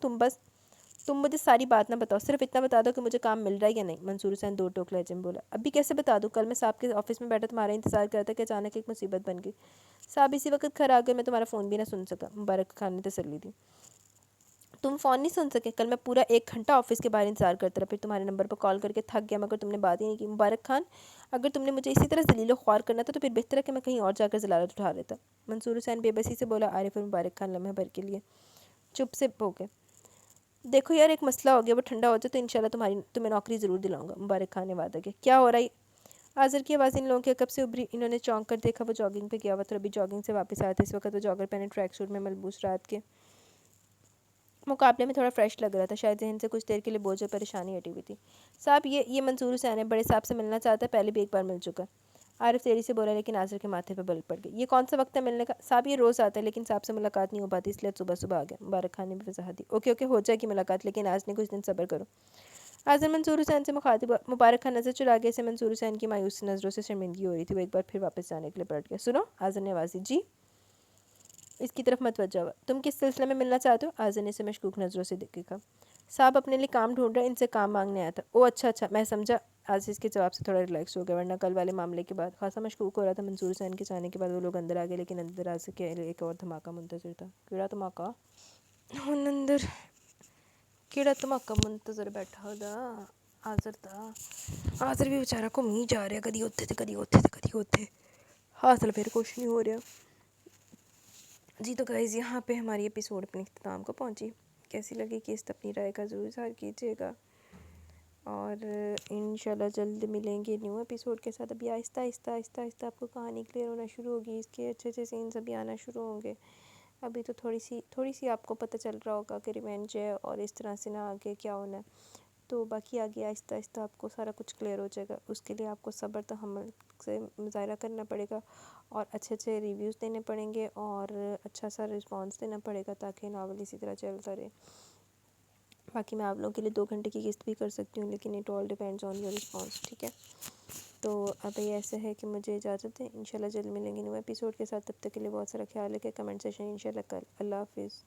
تم مجھے ساری بات نہ بتاؤ، صرف اتنا بتا دو کہ مجھے کام مل رہا ہے یا نہیں۔ منصور حسین دو ٹوک لہجے میں بولا۔ ابھی کیسے بتا دوں؟ کل میں صاحب کے آفس میں بیٹھا تمہارا انتظار کرتا کہ اچانک ایک مصیبت بن گئی، صاحب اسی وقت گھر آ گئے، میں تمہارا فون بھی نہ سن سکا۔ مبارک خان نے تسلی دی۔ تم فون نہیں سن سکے؟ کل میں پورا 1 گھنٹہ آفس کے باہر انتظار کرتا رہا، پھر تمہارے نمبر پر کال کر کے تھک گیا، مگر تم نے بات ہی نہیں کی۔ مبارک خان، اگر تم نے مجھے اسی طرح ذلیل و خوار کرنا تھا تو پھر بہتر ہے کہ میں کہیں اور جا کر ضلالت اٹھا لیتا۔ منصور حسین بے بسی سے بولا۔ عارف اور مبارک خان لمحے بھر کے لیے چپ سے ہو گئے۔ دیکھو یار، ایک مسئلہ ہو گیا، وہ ٹھنڈا ہو جائے تو انشاءاللہ تمہیں نوکری ضرور دلاؤں گا، مبارک خان نے وعدہ کیا۔ کیا ہو رہا ہے؟ آذر کی آواز ان لوگوں کے عقب سے ابھری۔ انہوں نے چونک کر دیکھا، وہ جاگنگ پہ گیا ہوا تھا، ابھی جاگنگ سے واپس آیا تھا۔ اس وقت وہ جاگر پہنے ٹریک سوٹ میں ملبوس رات کے مقابلے میں تھوڑا فریش لگ رہا تھا، شاید ذہن سے کچھ دیر کے لیے بوجھ اور پریشانی ہٹی ہوئی تھی۔ صاحب یہ منصور حسین ہے، بڑے صاحب سے ملنا چاہتا ہے، پہلے بھی ایک بار مل چکا۔ عارف تیزی سے بولا، لیکن آذر کے ماتھے پہ بل پڑ گئی۔ یہ کون سا وقت ہے ملنے کا؟ صاحب یہ روز آتا ہے، لیکن صاحب سے ملاقات نہیں ہو پاتی، اس لیے صبح صبح آ گیا۔ مبارک خان نے بھی وضاحت دی۔ اوکے اوکے، ہو جائے گی ملاقات، لیکن آج نہیں، کچھ دن صبر کرو۔ آذر منصور حسین سے مخاطب ہوا۔ مبارک خان نظر چلا گیا، اسے منصور حسین کی مایوس نظروں سے شرمندگی ہو رہی تھی، وہ ایک بار پھر واپس جانے کے لیے پلٹ گیا۔ سنو، آذر نے آواز دی۔ جی؟ اس کی طرف متوجہ ہوا۔ تم کس سلسلے میں ملنا چاہتے ہو؟ آذر نے اسے مشکوک نظروں سے دیکھا۔ صاحب اپنے لیے کام ڈھونڈ رہے ہیں، ان سے کام مانگنے آیا تھا۔ او اچھا، میں سمجھا۔ آذر اس کے جواب سے تھوڑا ریلیکس ہو گیا، ورنہ کل والے معاملے کے بعد خاصا مشکوک ہو رہا تھا۔ منصور حسین کے جانے کے بعد وہ لوگ اندر آ گئے، لیکن اندر آذر کے لیے ایک اور دھماکہ منتظر تھا۔ کیڑا دھماکہ؟ اندر کیڑا دھماکہ منتظر بیٹھا دا آذر تھا۔ آذر بھی بیچارہ گھوم ہی جا رہا، کدی اوتھے تے کدی اوتھے تے کدی اوتھے، حاصل پھر کچھ نہیں ہو رہا۔ جی تو گائز، یہاں پہ ہماری ایپیسوڈ اپنے اختتام کو پہنچی۔ کیسی لگی کہ اس اپنی رائے کا ضرور اظہار کیجیے گا، اور انشاءاللہ جلد ملیں گے نیو ایپیسوڈ کے ساتھ۔ ابھی آہستہ آہستہ آپ کو کہانی کلیئر ہونا شروع ہوگی، اس کے اچھے اچھے سینس ابھی آنا شروع ہوں گے۔ ابھی تو تھوڑی سی آپ کو پتہ چل رہا ہوگا کہ ریونج ہے، اور اس طرح سے نہ آگے کیا ہونا ہے۔ تو باقی آگے آہستہ آہستہ آپ کو سارا کچھ کلیئر ہو جائے گا. اس کے لیے آپ کو صبر تحمل سے مظاہرہ کرنا پڑے گا اور اچھے اچھے ریویوز دینے پڑیں گے اور اچھا سا رسپانس دینا پڑے گا تاکہ ناول اسی طرح چلتا رہے. باقی میں آپ لوگوں کے لیے 2 گھنٹے کی قسط بھی کر سکتی ہوں، لیکن it all depends on your response. ٹھیک ہے، تو اب یہ ایسا ہے کہ مجھے اجازت ہے. انشاءاللہ جلد ملیں گے نیو ایپیسوڈ کے ساتھ. تب تک کے لیے بہت سارا خیال رکھیں. کمنٹ سیشن انشاءاللہ کل. اللہ حافظ.